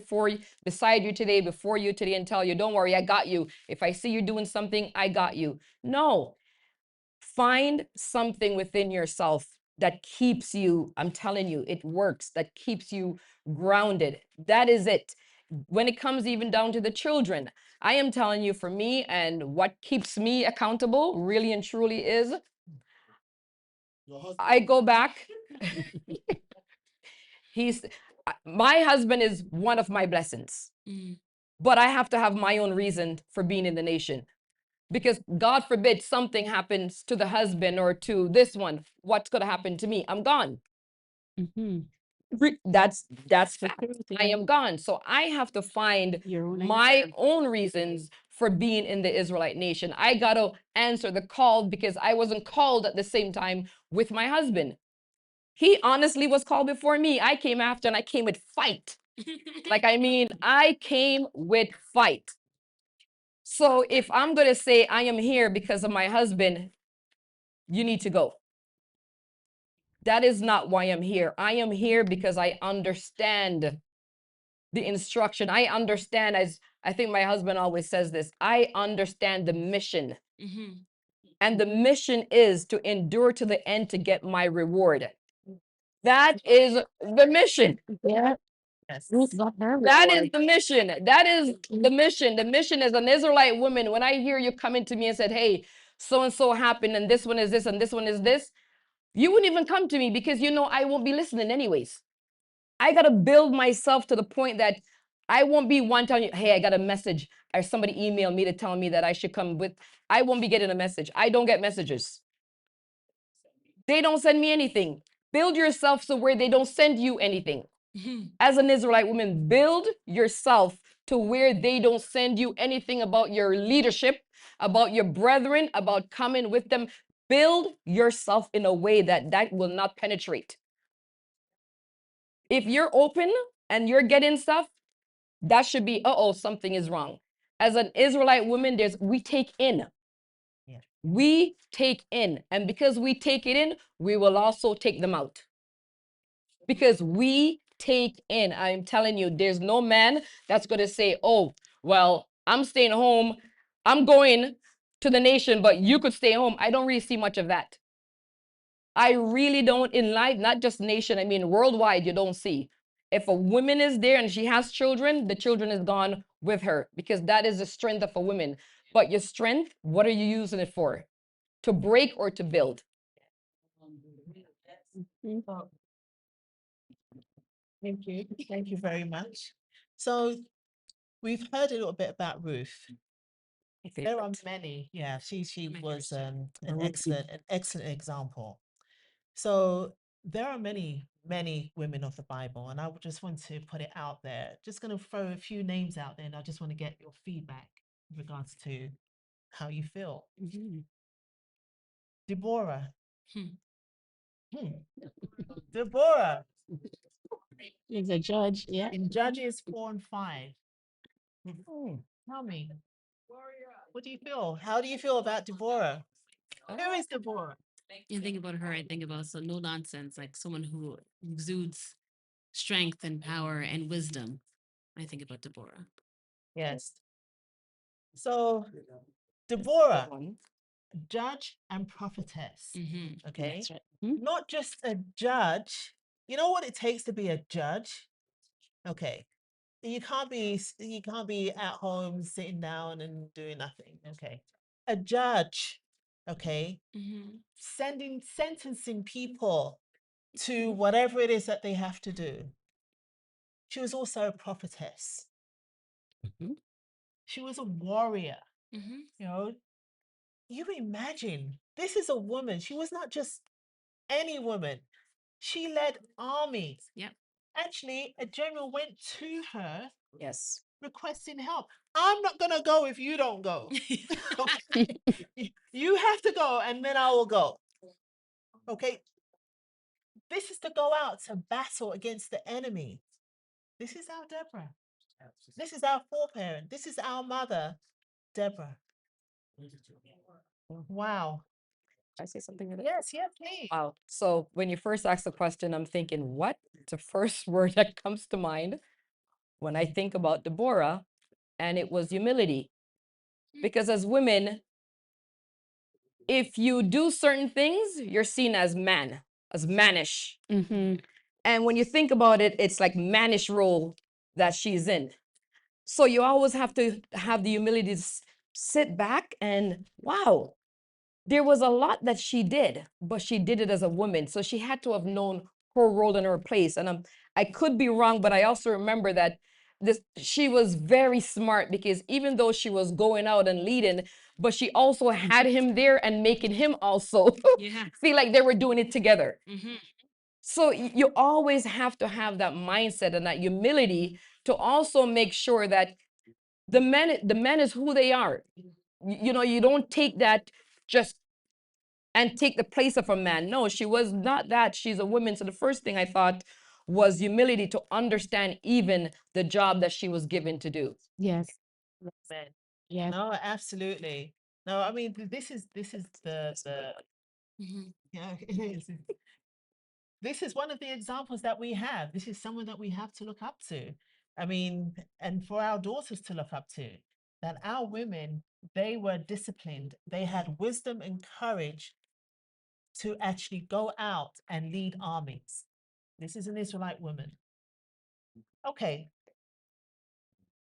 beside you today, before you today, and tell you, don't worry, I got you. If I see you doing something, I got you. No, find something within yourself that keeps you, I'm telling you, it works, that keeps you grounded. That is it. When it comes even down to the children, I am telling you, for me, and what keeps me accountable really and truly is, I go back. My husband is one of my blessings, but I have to have my own reason for being in the nation, because God forbid something happens to the husband or to this one, what's going to happen to me? I'm gone. Mhm. That's fact. truth, I yeah. am gone. So I have to find Your own my answer. own reasons for being in the Israelite nation. I got to answer the call, because I wasn't called at the same time with my husband. He honestly was called before me. I came after, and I came with fight. I came with fight. So if I'm going to say I am here because of my husband, you need to go. That is not why I'm here. I am here because I understand the instruction. I understand, as I think my husband always says this, I understand the mission. Mhm. And the mission is to endure to the end to get my reward. That is the mission. Yeah. Yes. Ruth got her That is reward. the mission. That is the mission. The mission as an Israelite woman. When I hear you coming to me and said, hey, so and so happened, and this one is this, and this one is this, you wouldn't even come to me, because you know I won't be listening anyways. I got to build myself to the point that I won't be one telling you, hey, I got a message, or somebody emailed me to tell me that I should come with. I won't be getting a message. I don't get messages. They don't send me anything. Build yourself so where they don't send you anything. Mhm. As an Israelite woman, build yourself to where they don't send you anything about your leadership, about your brethren, about coming with them. Build yourself in a way that will not penetrate. If you're open and you're getting stuff, that should be, something is wrong. As an Israelite woman, we take in. Yeah. We take in. And because we take it in, we will also take them out. Because we take in. I'm telling you, there's no man that's going to say, oh, well, I'm staying home. I'm going to the nation, but you could stay home. I don't really see much of that. I really don't, in life, not just nation, I mean, worldwide, you don't see. If a woman is there and she has children, the children is gone with her, because that is the strength of a woman. But your strength, what are you using it for? To break or to build? Mhm. Thank you. Thank you very much. So we've heard a little bit about Ruth. There are many. Yeah, she was an excellent example. So there are many women of the Bible, and I would just want to put it out there. Just going to throw a few names out there, and I just want to get your feedback in regards to how you feel. Deborah. Deborah He's a judge. Yeah. in Judges 4 and 5. Tell me, what do you feel? How do you feel about Deborah? Who is Deborah? You think about her, I think about no nonsense, like someone who exudes strength and power and wisdom. I think about Deborah. Yes. So Deborah, judge and prophetess. Okay. That's right. Mhm. Not just a judge. You know what it takes to be a judge? Okay. You can't be at home sitting down and doing nothing. Okay. A judge, okay, sentencing people to whatever it is that they have to do. She was also a prophetess. She was a warrior. You know, you imagine this is a woman. She was not just any woman. She led armies. Yep. Actually, a general went to her Yes. requesting help. I'm not going to go if you don't go. Okay? You have to go and then I will go. Okay. This is to go out to battle against the enemy. This is our Deborah. This is our foreparent. This is our mother, Deborah. Wow. Can I say something to that? Yes, yeah, please. Wow. So when you first asked the question, I'm thinking, what? The first word that comes to mind when I think about Deborah, and it was humility. Because as women, if you do certain things, you're seen as mannish. And when you think about it, it's like mannish role that she's in. So you always have to have the humility to sit back and wow, there was a lot that she did, but she did it as a woman. So she had to have known her role and her place. And I could be wrong, but I also remember that she was very smart because even though she was going out and leading, but she also had him there and making him also feel like they were doing it together. So you always have to have that mindset and that humility to also make sure that the men is who they are. You know, you don't take that just and take the place of a man. No, she was not that. She's a woman. So the first thing I thought was humility to understand even the job that she was given to do. Yes. Man. Yes. No, absolutely. No, I mean this is the yeah, it is. This is one of the examples that we have. This is someone that we have to look up to. I mean, and for our daughters to look up to, that our women, they were disciplined. They had wisdom and courage to actually go out and lead armies. This is an Israelite woman. Okay.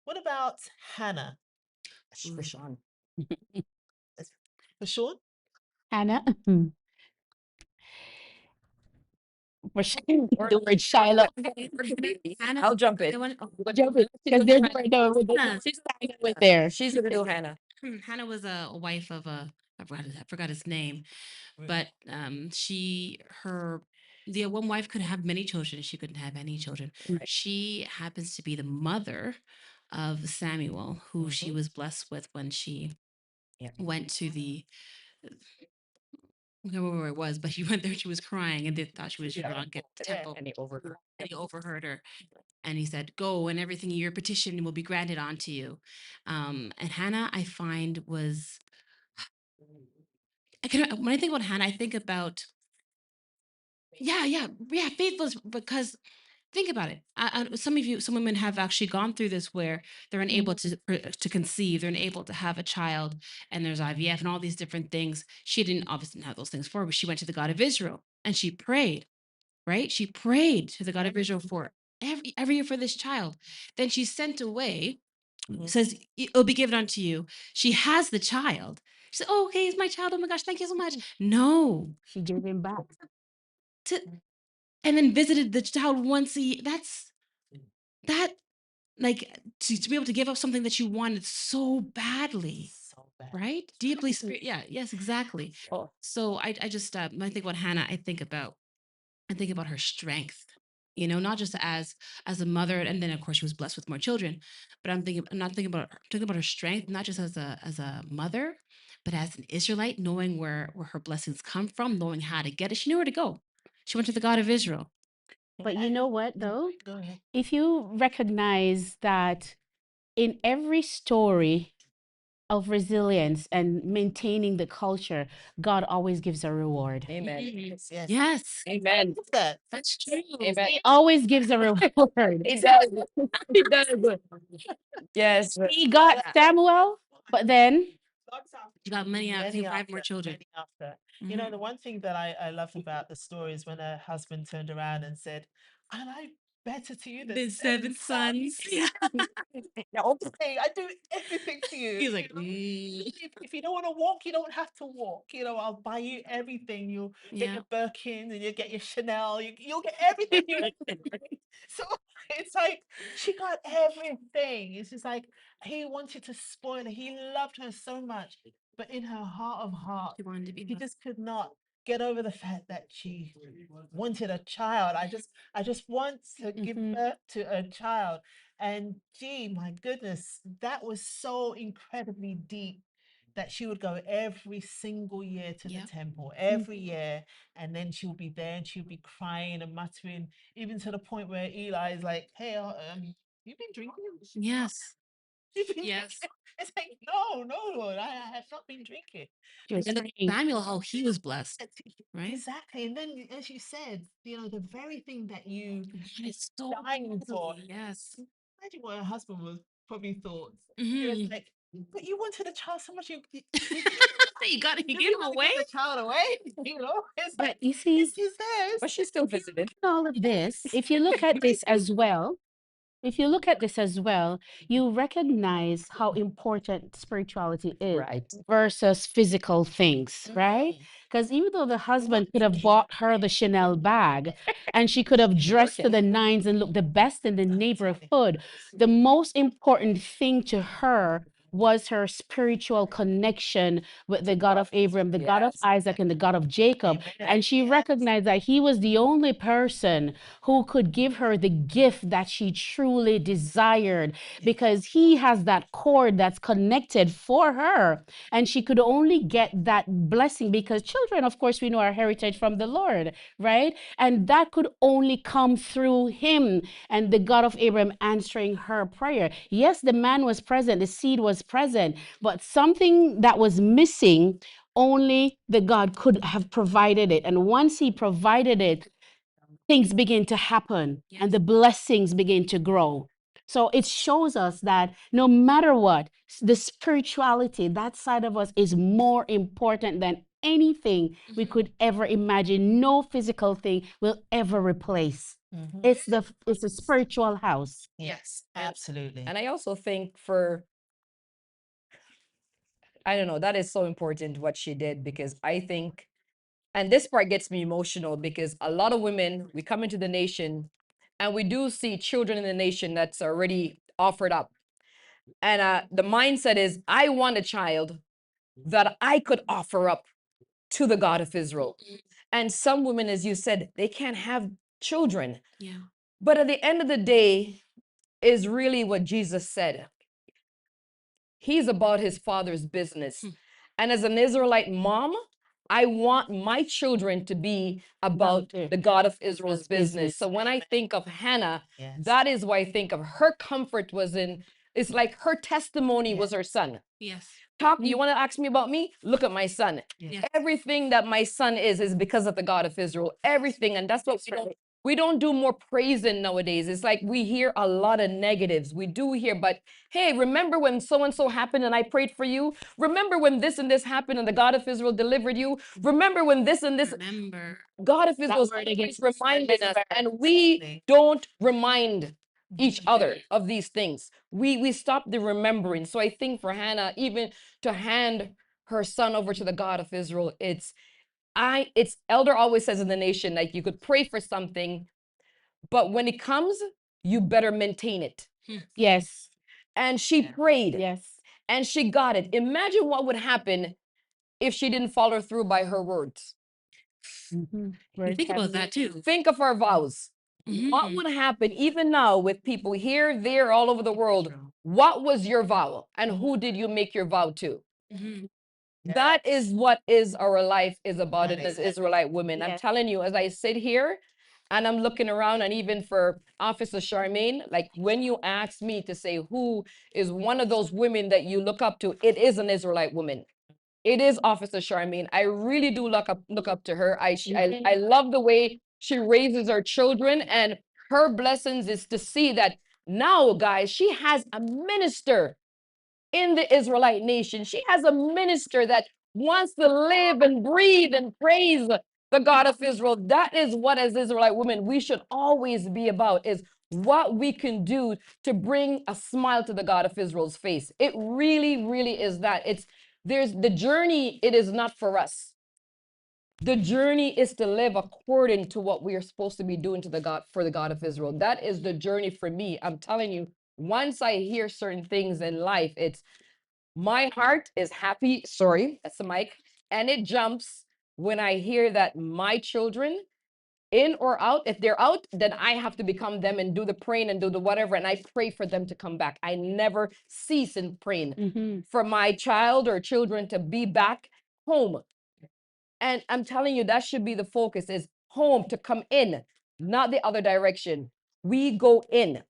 What about Hannah? For Sean. For sure? Hannah. For the word Shiloh. I'll jump in. Because there's she's with there. She's gonna do Hannah. Hannah was a wife of I forgot his name, but the one wife could have many children. She couldn't have any children. Right. She happens to be the mother of Samuel, who she was blessed with when she went to the. I don't remember where it was, but she went there. She was crying, and they thought she was drunk at the temple. And he overheard her, and he said, "Go, and everything your petition will be granted unto you." And Hannah, I find, was when I think about Hannah, I think about faithful, because think about it. Some women have actually gone through this where they're unable to conceive, they're unable to have a child, and there's IVF and all these different things. She didn't obviously have those things for her, but she went to the God of Israel and she prayed, right? She prayed to the God of Israel for every year for this child. Then she's sent away, says, "It'll be given unto you." She has the child. She said, "Oh, okay, it's my child. Oh my gosh, thank you so much." No. She gave him back. And then visited the child once a year. that, like, to be able to give up something that you wanted so badly, So bad. right? Deeply spirit. Yeah. Yes. Exactly. Oh. So I just when I think about Hannah, I think about her strength. You know, not just as a mother, and then of course she was blessed with more children. But I'm not thinking about her strength, not just as a mother, but as an Israelite, knowing where her blessings come from, knowing how to get it. She knew where to go. She went to the God of Israel. But you know what, though? Go ahead. If you recognize that in every story of resilience and maintaining the culture, God always gives a reward. Amen. Yes. Yes, Amen. That. that's true. Amen. He always gives a reward. He does. He does. Yes. He got Samuel, but then You got many after, Many 5 more after, children. many after. You know, the one thing that I loved about the story is when her husband turned around and said, "And I better to you than The 7 sons. Yeah. Hey, I do everything for you." He's like, you know? If you don't want to walk, you don't have to walk. You know, I'll buy you everything. You'll get yeah. your Birkin and you'll get your Chanel. You'll get everything you want. So it's like she got everything. It's just like he wanted to spoil her. He loved her so much, but in her heart of hearts, She wanted to be he loved. just could not get over the fact that she wanted a child. I just want to give birth to a child. And gee, my goodness, that was so incredibly deep that she would go every single year to the Yep. temple, every year, and then she would be there and she would be crying and muttering, even to the point where Eli is like, "Hey, you've been drinking?" Yes. You've been Yes. drinking?" It's like, no, Lord, I have not been drinking. she was And then praying. Samuel, how he was blessed, right? Exactly. And then, as you said, you know, the very thing that you It's so dying for. badly, yes. Imagine what her husband was probably thought. You know, it's Mhm. like, but you wanted a child so much, you You got it. You you gave him wanna away. give the child away. You know, it's like But you see, it's theirs. But she still visited. all of this, if you look at this as well, you recognize how important spirituality is Right. versus physical things, right? Because even though the husband could have bought her the Chanel bag and she could have dressed to the nines and looked the best in the neighborhood, the most important thing to her was her spiritual connection with the God of Abraham, the God of Yes. Isaac, and the God of Jacob. And she recognized that he was the only person who could give her the gift that she truly desired because he has that cord that's connected for her. And she could only get that blessing because children, of course, we know our heritage from the Lord, right? And that could only come through him and the God of Abraham answering her prayer. Yes, the man was present, the seed was present, but something that was missing, only the God could have provided it. And once he provided it, things begin to happen and the blessings begin to grow. So it shows us that no matter what, the spirituality, that side of us is more important than anything we could ever imagine. No physical thing will ever replace. It's a spiritual house. Yes, absolutely. And I also think I don't know, that is so important what she did because I think, and this part gets me emotional because a lot of women, we come into the nation and we do see children in the nation that's already offered up. And the mindset is, I want a child that I could offer up to the God of Israel. And some women, as you said, they can't have children. Yeah. But at the end of the day, is really what Jesus said. He's about his father's business. And as an Israelite mom, I want my children to be about the God of Israel's business. So when I think of Hannah, Yes. that is why I think of her comfort was in, it's like her testimony was her son. Yes. You want to ask me about me? Look at my son. Yeah. Everything that my son is because of the God of Israel. Everything. And that's what we don't do more praising nowadays. It's like we hear a lot of negatives. We do hear, but hey, remember when so and so happened and I prayed for you? Remember when this and this happened and the God of Israel delivered you? Remember when this and this? Remember. God of Israel is reminding us, and we don't remind each other of these things. We stop the remembering. So I think for Hannah, even to hand her son over to the God of Israel, it's Elder always says in the nation, like you could pray for something, but when it comes, you better maintain it. Yes. And she prayed Yes. and she got it. Imagine what would happen if she didn't follow through by her words. Very Think about heavy. that too. Think of our vows. What would happen even now with people here, there, all over the world? What was your vow? And who did you make your vow to? That is what is our life is about it as Israelite women. I'm Yes. telling you, as I sit here and I'm looking around, and even for Officer Charmaine, like when you ask me to say who is one of those women that you look up to, it is an Israelite woman. It is Officer Charmaine. I really do look up to her. I love the way she raises her children, and her blessings is to see that now, guys, she has a minister in the Israelite nation. She has a minister that wants to live and breathe and praise the God of Israel. That is what, as Israelite women, we should always be about, is what we can do to bring a smile to the God of Israel's face. It really, really is that. There's the journey, it is not for us. The journey is to live according to what we are supposed to be doing to the God, for the God of Israel. That is the journey for me. I'm telling you, once I hear certain things in life, it's my heart is happy. Sorry, that's the mic. And it jumps when I hear that my children, in or out, if they're out, then I have to become them and do the praying and do the whatever. And I pray for them to come back. I never cease in praying for my child or children to be back home. And I'm telling you, that should be the focus, is home, to come in, not the other direction. We go in.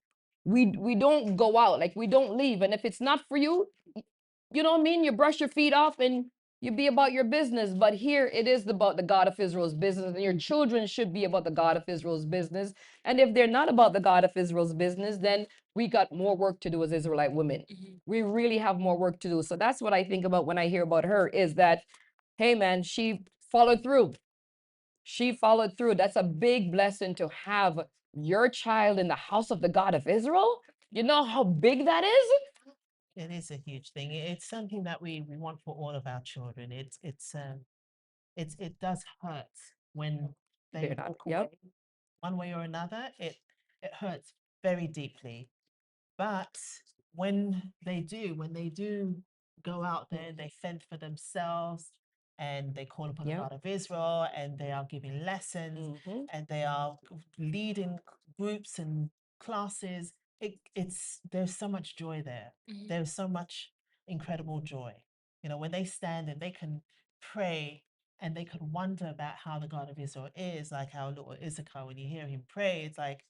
We don't go out, like we don't leave. And if it's not for you, you know what I mean? You brush your feet off and you be about your business. But here it is about the God of Israel's business, and your children should be about the God of Israel's business. And if they're not about the God of Israel's business, then we got more work to do as Israelite women. We really have more work to do. So that's what I think about when I hear about her, is that, hey man, she followed through. She followed through. That's a big blessing to have your child in the house of the God of Israel. You know how big that is? It is a huge thing. It's something that we want for all of our children. It does hurt when they They're not. walk Yep. away one way or another. It hurts very deeply. But when they do go out there and they fend for themselves, and they call upon the Yep. God of Israel, and they are giving lessons, Mhm. and they are leading groups and classes, there's so much joy there. There's so much incredible joy. You know, when they stand and they can pray and they could wonder about how the God of Israel is, like our little Issachar, when you hear him pray, it's like,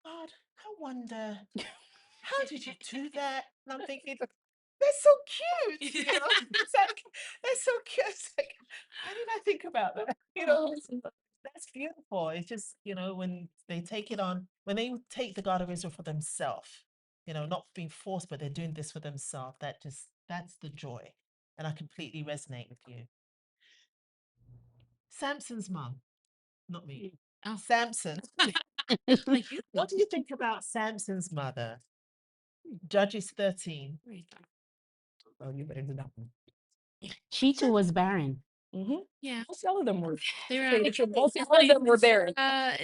God, I wonder, how did you do that? And I'm thinking, they're so cute, you know? It's like, they're so cute. It's like, why did I think about that? You know, that's beautiful. It's just, you know, when they take it on, when they take the God of Israel for themselves, you know, not being forced, but they're doing this for themselves, that's the joy. And I completely resonate with you. Samson's mom, not me. Oh. Samson. What do you think about Samson's mother? Judges 13. Oh, you better do that one. She too was barren. Yeah. Most all of them were. They were Most all of them were barren.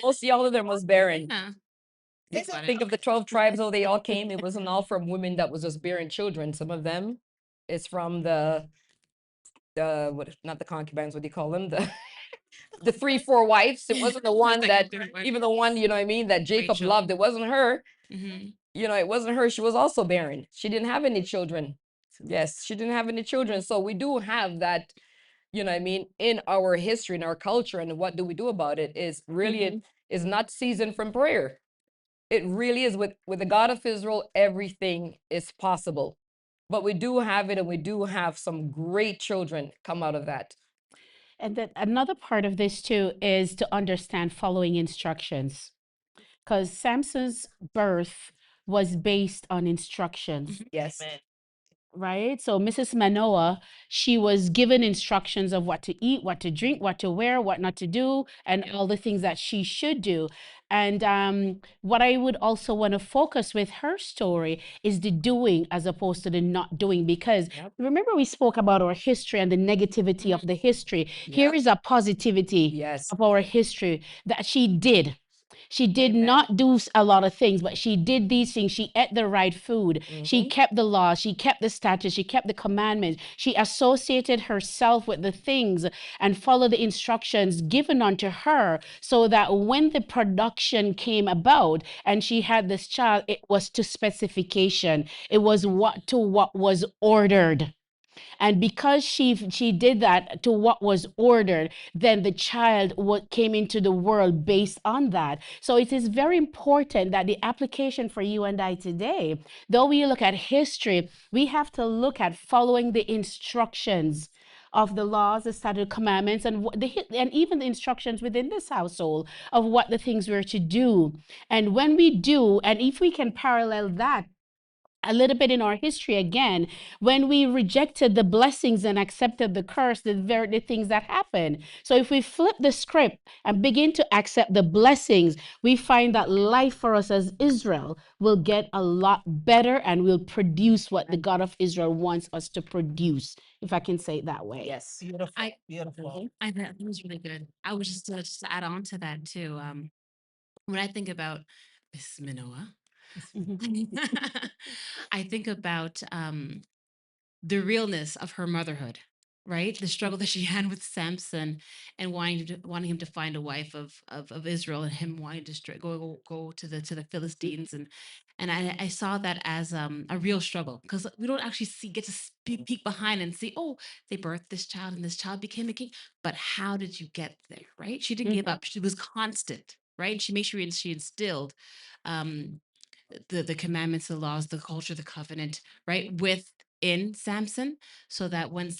Most all of them was barren. Yeah. Think of the 12 tribes, oh, they all came. It wasn't all from women that was just bearing children. Some of them is from the what, not the concubines, what do you call them? The 3-4 wives. It wasn't the one that, even the one, you know what I mean, that Jacob Rachel. loved. It wasn't her. Mm-hmm. You know, it wasn't her. She was also barren. She didn't have any children. Yes, she didn't have any children. So we do have that, you know what I mean, in our history, in our culture. And what do we do about it is really, it is not seasoned from prayer. It really is. With the God of Israel, everything is possible. But we do have it, and we do have some great children come out of that. And then another part of this too is to understand following instructions, because Samson's birth was based on instructions. Yes. Amen. Right? So Mrs. Manoah, she was given instructions of what to eat, what to drink, what to wear, what not to do, and all the things that she should do. And what I would also want to focus with her story is the doing as opposed to the not doing, because remember we spoke about our history and the negativity of the history. Here is a positivity Yes. of our history that she did. She did not do a lot of things, but she did these things. She ate the right food. She kept the law. She kept the statutes. She kept the commandments. She associated herself with the things and followed the instructions given unto her, so that when the production came about and she had this child, it was to specification. It was what was ordered. And because she did that to what was ordered, then the child came into the world based on that. So it is very important that the application for you and I today, though we look at history, we have to look at following the instructions of the laws, the statute, commandments, and and even the instructions within this household of what the things we're to do. And when we do, and if we can parallel that a little bit in our history again, when we rejected the blessings and accepted the curse, the things that happened. So if we flip the script and begin to accept the blessings, we find that life for us as Israel will get a lot better and will produce what the God of Israel wants us to produce, if I can say it that way. Yes. Beautiful. I- Beautiful. I thought that was really good. I was just to add on to that too. When I think about Miss Minoa, I think about the realness of her motherhood, right? The struggle that she had with Samson and wanting him to find a wife of Israel, and him wanting to go to the Philistines, and I saw that as a real struggle, because we don't actually get to peek behind and see, oh, they birthed this child and this child became a king, but how did you get there, right? She didn't give up. She was constant, right? She made sure she instilled um, the commandments, the laws, the culture, the covenant, right, within Samson, so that when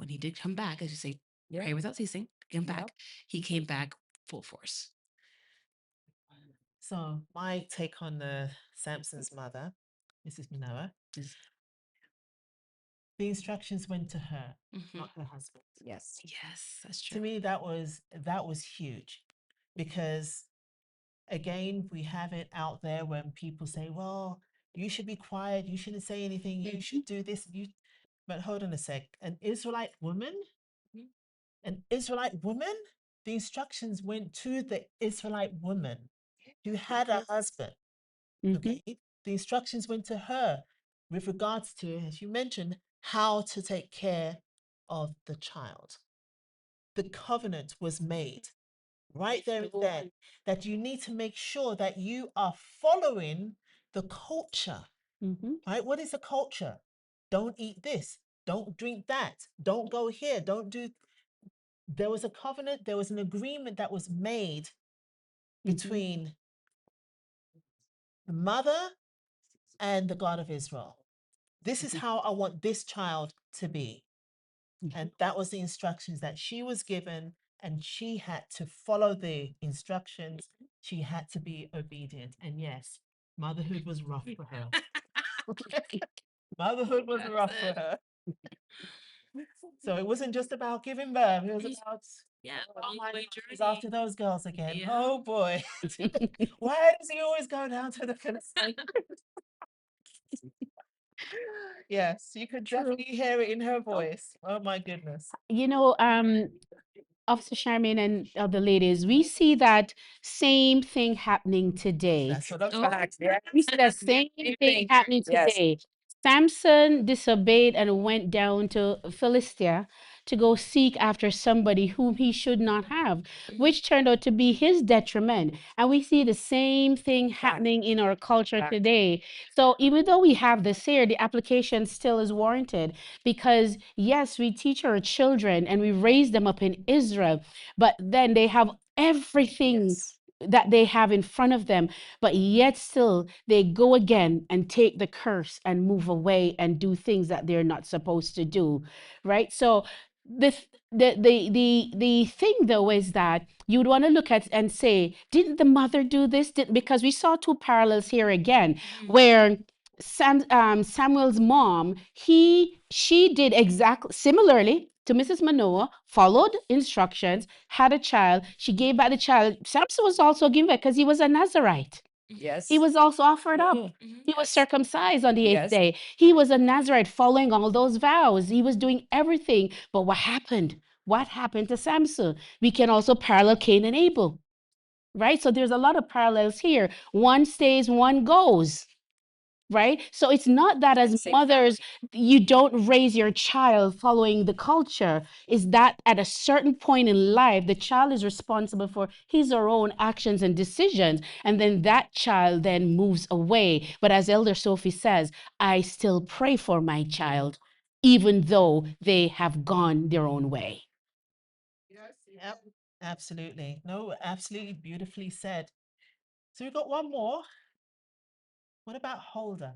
he did come back, as you say, pray without ceasing, come back, he came back full force. So my take on the Samson's mother, Mrs. Minoa, the instructions went to her, not her husband. Yes. Yes, that's To true. me, that was huge, because again, we have it out there when people say, well, you should be quiet, you shouldn't say anything, you should do this, but hold on a sec. An Israelite woman, the instructions went to the Israelite woman who had a husband. Okay. The instructions went to her with regards to, as you mentioned, how to take care of the child. The covenant was made right there and then, that you need to make sure that you are following the culture. Right? What is the culture? Don't eat this, don't drink that, don't go here, don't do. There was a covenant, there was an agreement that was made between the mother and the God of Israel. This is how I want this child to be. And that was the instructions that she was given, and she had to follow the instructions. She had to be obedient. And yes, motherhood was rough for her. Motherhood was rough for her. So it wasn't just about giving birth. It was about all the way it's after those girls again. Yeah. Oh boy. Why does he always go down to the Philistines? Yes, you could definitely hear it in her voice. Oh my goodness. You know, Officer Charmaine and other ladies, we see that same thing happening today. That's what I'm Oh. facts. Yeah. We see the same thing happening Yes. today. Samson disobeyed and went down to Philistia to go seek after somebody whom he should not have, which turned out to be his detriment. And we see the same thing happening in our culture today. So even though we have this here, the application still is warranted, because yes, we teach our children and we raise them up in Israel, but then they have everything Yes. that they have in front of them, but yet still they go again and take the curse and move away and do things that they're not supposed to do, right? So the thing though is that you would want to look at and say, didn't the mother do this? Because we saw two parallels here again, where Samuel's mom, she did exactly similarly to Mrs. Manoah, followed instructions, had a child. She gave back the child. Samson was also given back because he was a Nazarite. Yes. He was also offered up. He was circumcised on the eighth day. He was a Nazarite following all those vows. He was doing everything. But what happened? What happened to Samson? We can also parallel Cain and Abel. right? So there's a lot of parallels here. One stays, one goes, right? So it's not that as Same mothers, you don't raise your child following the culture. Is that at a certain point in life, the child is responsible for his or her own actions and decisions. And then that child then moves away. But as Elder Sophie says, I still pray for my child, even though they have gone their own way. Yep, absolutely. No, absolutely beautifully said. So we've got one more. What about Holder?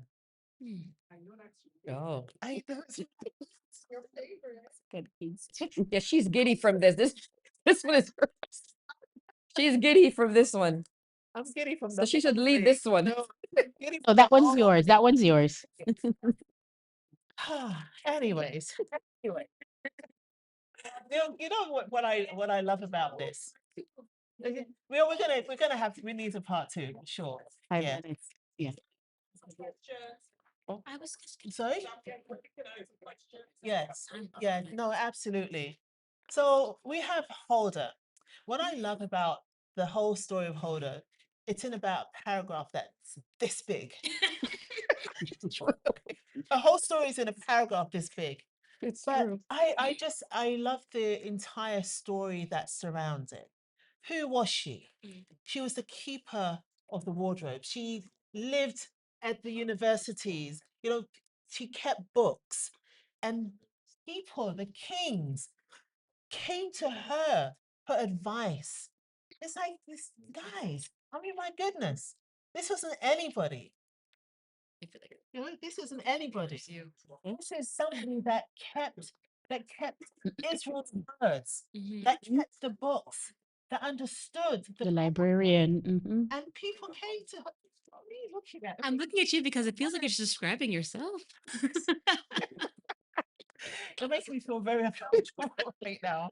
Oh, I know it's your favorite. yeah, she's giddy from this. This one is hers. She's giddy from this one. I'm giddy from So the she should whole lead thing. this one. No, giddy So from that the one's whole yours. That one's yours. Anyways, anyway, you know what I love about this. Okay, we need a part two, sure. 5 minutes. Yeah. I was sorry. Yes, yeah, no, absolutely. So we have Holder. What I love about the whole story of Holder, it's in about a paragraph that's this big. The whole story is in a paragraph this big. It's But true. I love the entire story that surrounds it. Who was she? She was the keeper of the wardrobe. She lived at the universities. She kept books, and people, the kings, came to her for advice. It's like this, guys. I mean, my goodness, this wasn't anybody. This isn't anybody. This is somebody that kept Israel's words, that kept the books, that understood The the librarian. Mhm. and people came to her. What are you looking at? I'm looking at you because it feels like you're describing yourself. It makes me feel very uncomfortable right now.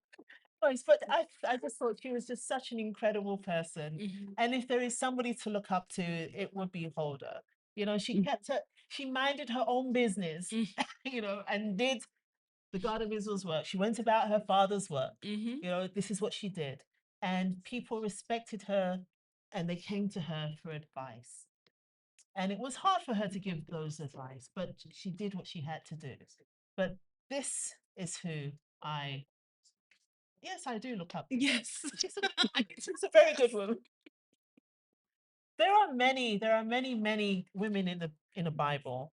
Nice, but I just thought she was just such an incredible person. And if there is somebody to look up to, it would be Holder. She kept her, she minded her own business, and did the God of Israel's work. She went about her father's work. This is what she did. And people respected her and they came to her for advice. And it was hard for her to give those advice, but she did what she had to do. But this is who yes, I do look up to. Yes. She's a very good woman. There are many women in the Bible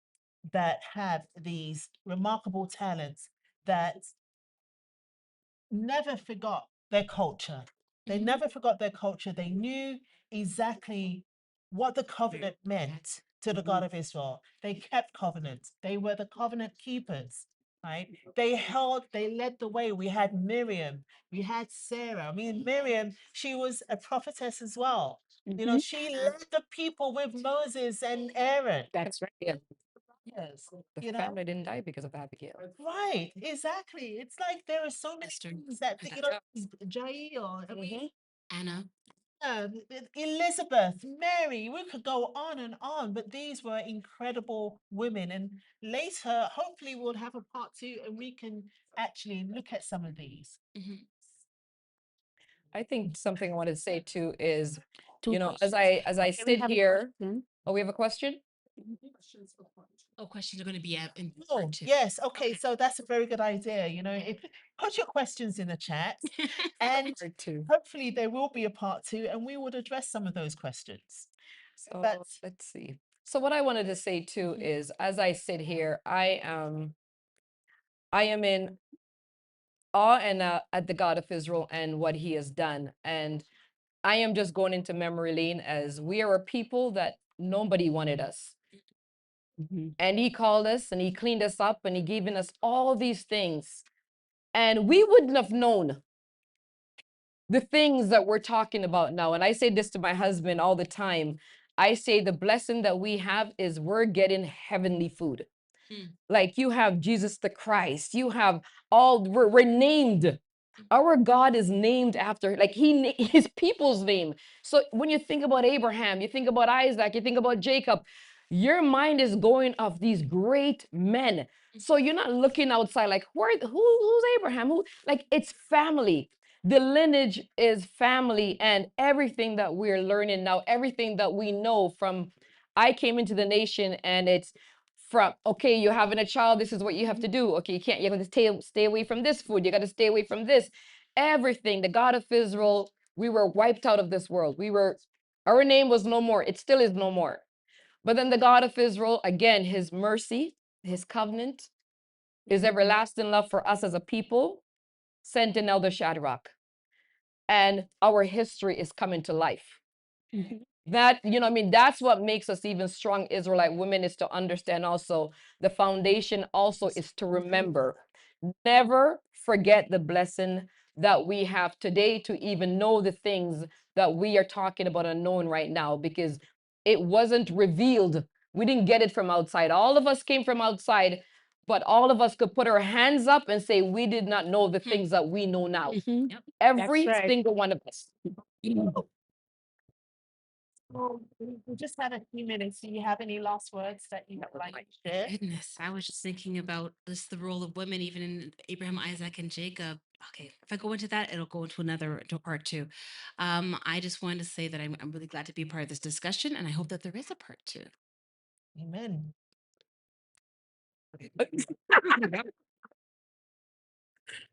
that have these remarkable talents that never forgot their culture. They never forgot their culture. They knew exactly what the covenant meant to the God of Israel. They kept covenant. They were the covenant keepers, right? They led the way. We had Miriam, we had Sarah. I mean, Miriam, she was a prophetess as well. She led the people with Moses and Aaron. That's right. Yeah. Yes. The family didn't die because of Abigail. Right, exactly. It's like there are so many Esther. things that Jael, Anna. Elizabeth, Mary, we could go on, but these were incredible women. And later, hopefully, we'll have a part two and we can actually look at some of these. I think something I wanted to say too is, Two as I Can we sit have a here. question? Oh, we have a question? Oh, questions are going to be in Oh, part two. yes. Okay, so that's a very good idea. If put your questions in the chat, and Part two. hopefully there will be a part two, and we would address some of those questions. So That's let's see. So what I wanted to say too is, as I sit here, I am in awe and at the God of Israel and what He has done, and I am just going into memory lane as we are a people that nobody wanted us. And He called us and He cleaned us up and He given us all these things. And we wouldn't have known the things that we're talking about now. And I say this to my husband all the time. I say the blessing that we have is we're getting heavenly food. Like you have Jesus the Christ. You have we're named. Our God is named after, like his people's name. So when you think about Abraham, you think about Isaac, you think about Jacob, your mind is going of these great men. So you're not looking outside like, who's Abraham? Who? Like, it's family. The lineage is family, and everything that we're learning now, everything that we know from I came into the nation, and it's from, okay, you're having a child, this is what you have to do. Okay, you have to stay away from this food. You got to stay away from this. Everything, the God of Israel, we were wiped out of this world. Our name was no more. It still is no more. But then the God of Israel, again, his mercy, his covenant, his everlasting love for us as a people, sent in Elder Shadrach. And our history is coming to life. That, that's what makes us even strong Israelite women, is to understand also the foundation also is to remember. Never forget the blessing that we have today, to even know the things that we are talking about and knowing right now, because it wasn't revealed. We didn't get it from outside. All of us came from outside, but all of us could put our hands up and say we did not know the things that we know now. Yep. Every That's right. single one of us. Well, we just had a few minutes. Do you have any last words that you would like to share? Goodness, I was just thinking about this, the role of women, even in Abraham, Isaac, and Jacob. Okay, if I go into that, it'll go into to part two. I just wanted to say that I'm really glad to be part of this discussion, and I hope that there is a part two. Amen.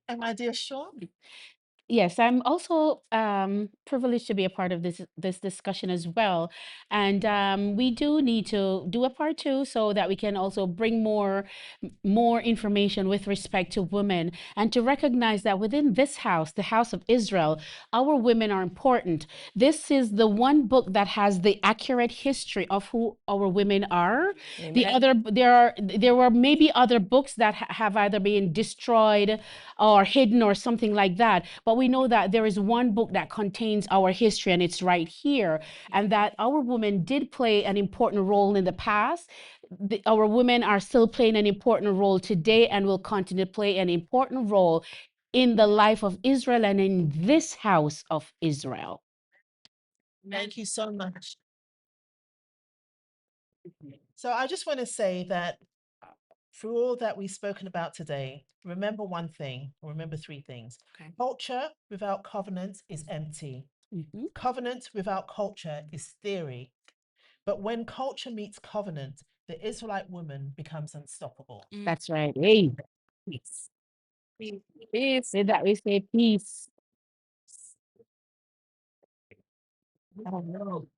And my dear Sean? Yes, I'm also privileged to be a part of this discussion as well, and we do need to do a part two so that we can also bring more information with respect to women, and to recognize that within this house, the house of Israel, our women are important. This is the one book that has the accurate history of who our women are. The Amen. other, there were maybe other books that have either been destroyed or hidden or something like that, but we know that there is one book that contains our history, and it's right here, and that our women did play an important role in the past. Our women are still playing an important role today, and will continue to play an important role in the life of Israel and in this house of Israel. Thank you so much. So I just want to say that through all that we've spoken about today, remember one thing, or remember three things. Okay. Culture without covenant is empty. Mhm. Covenant without culture is theory. But when culture meets covenant, the Israelite woman becomes unstoppable. That's right. Hey, Peace. Peace. say that we say peace. I don't know.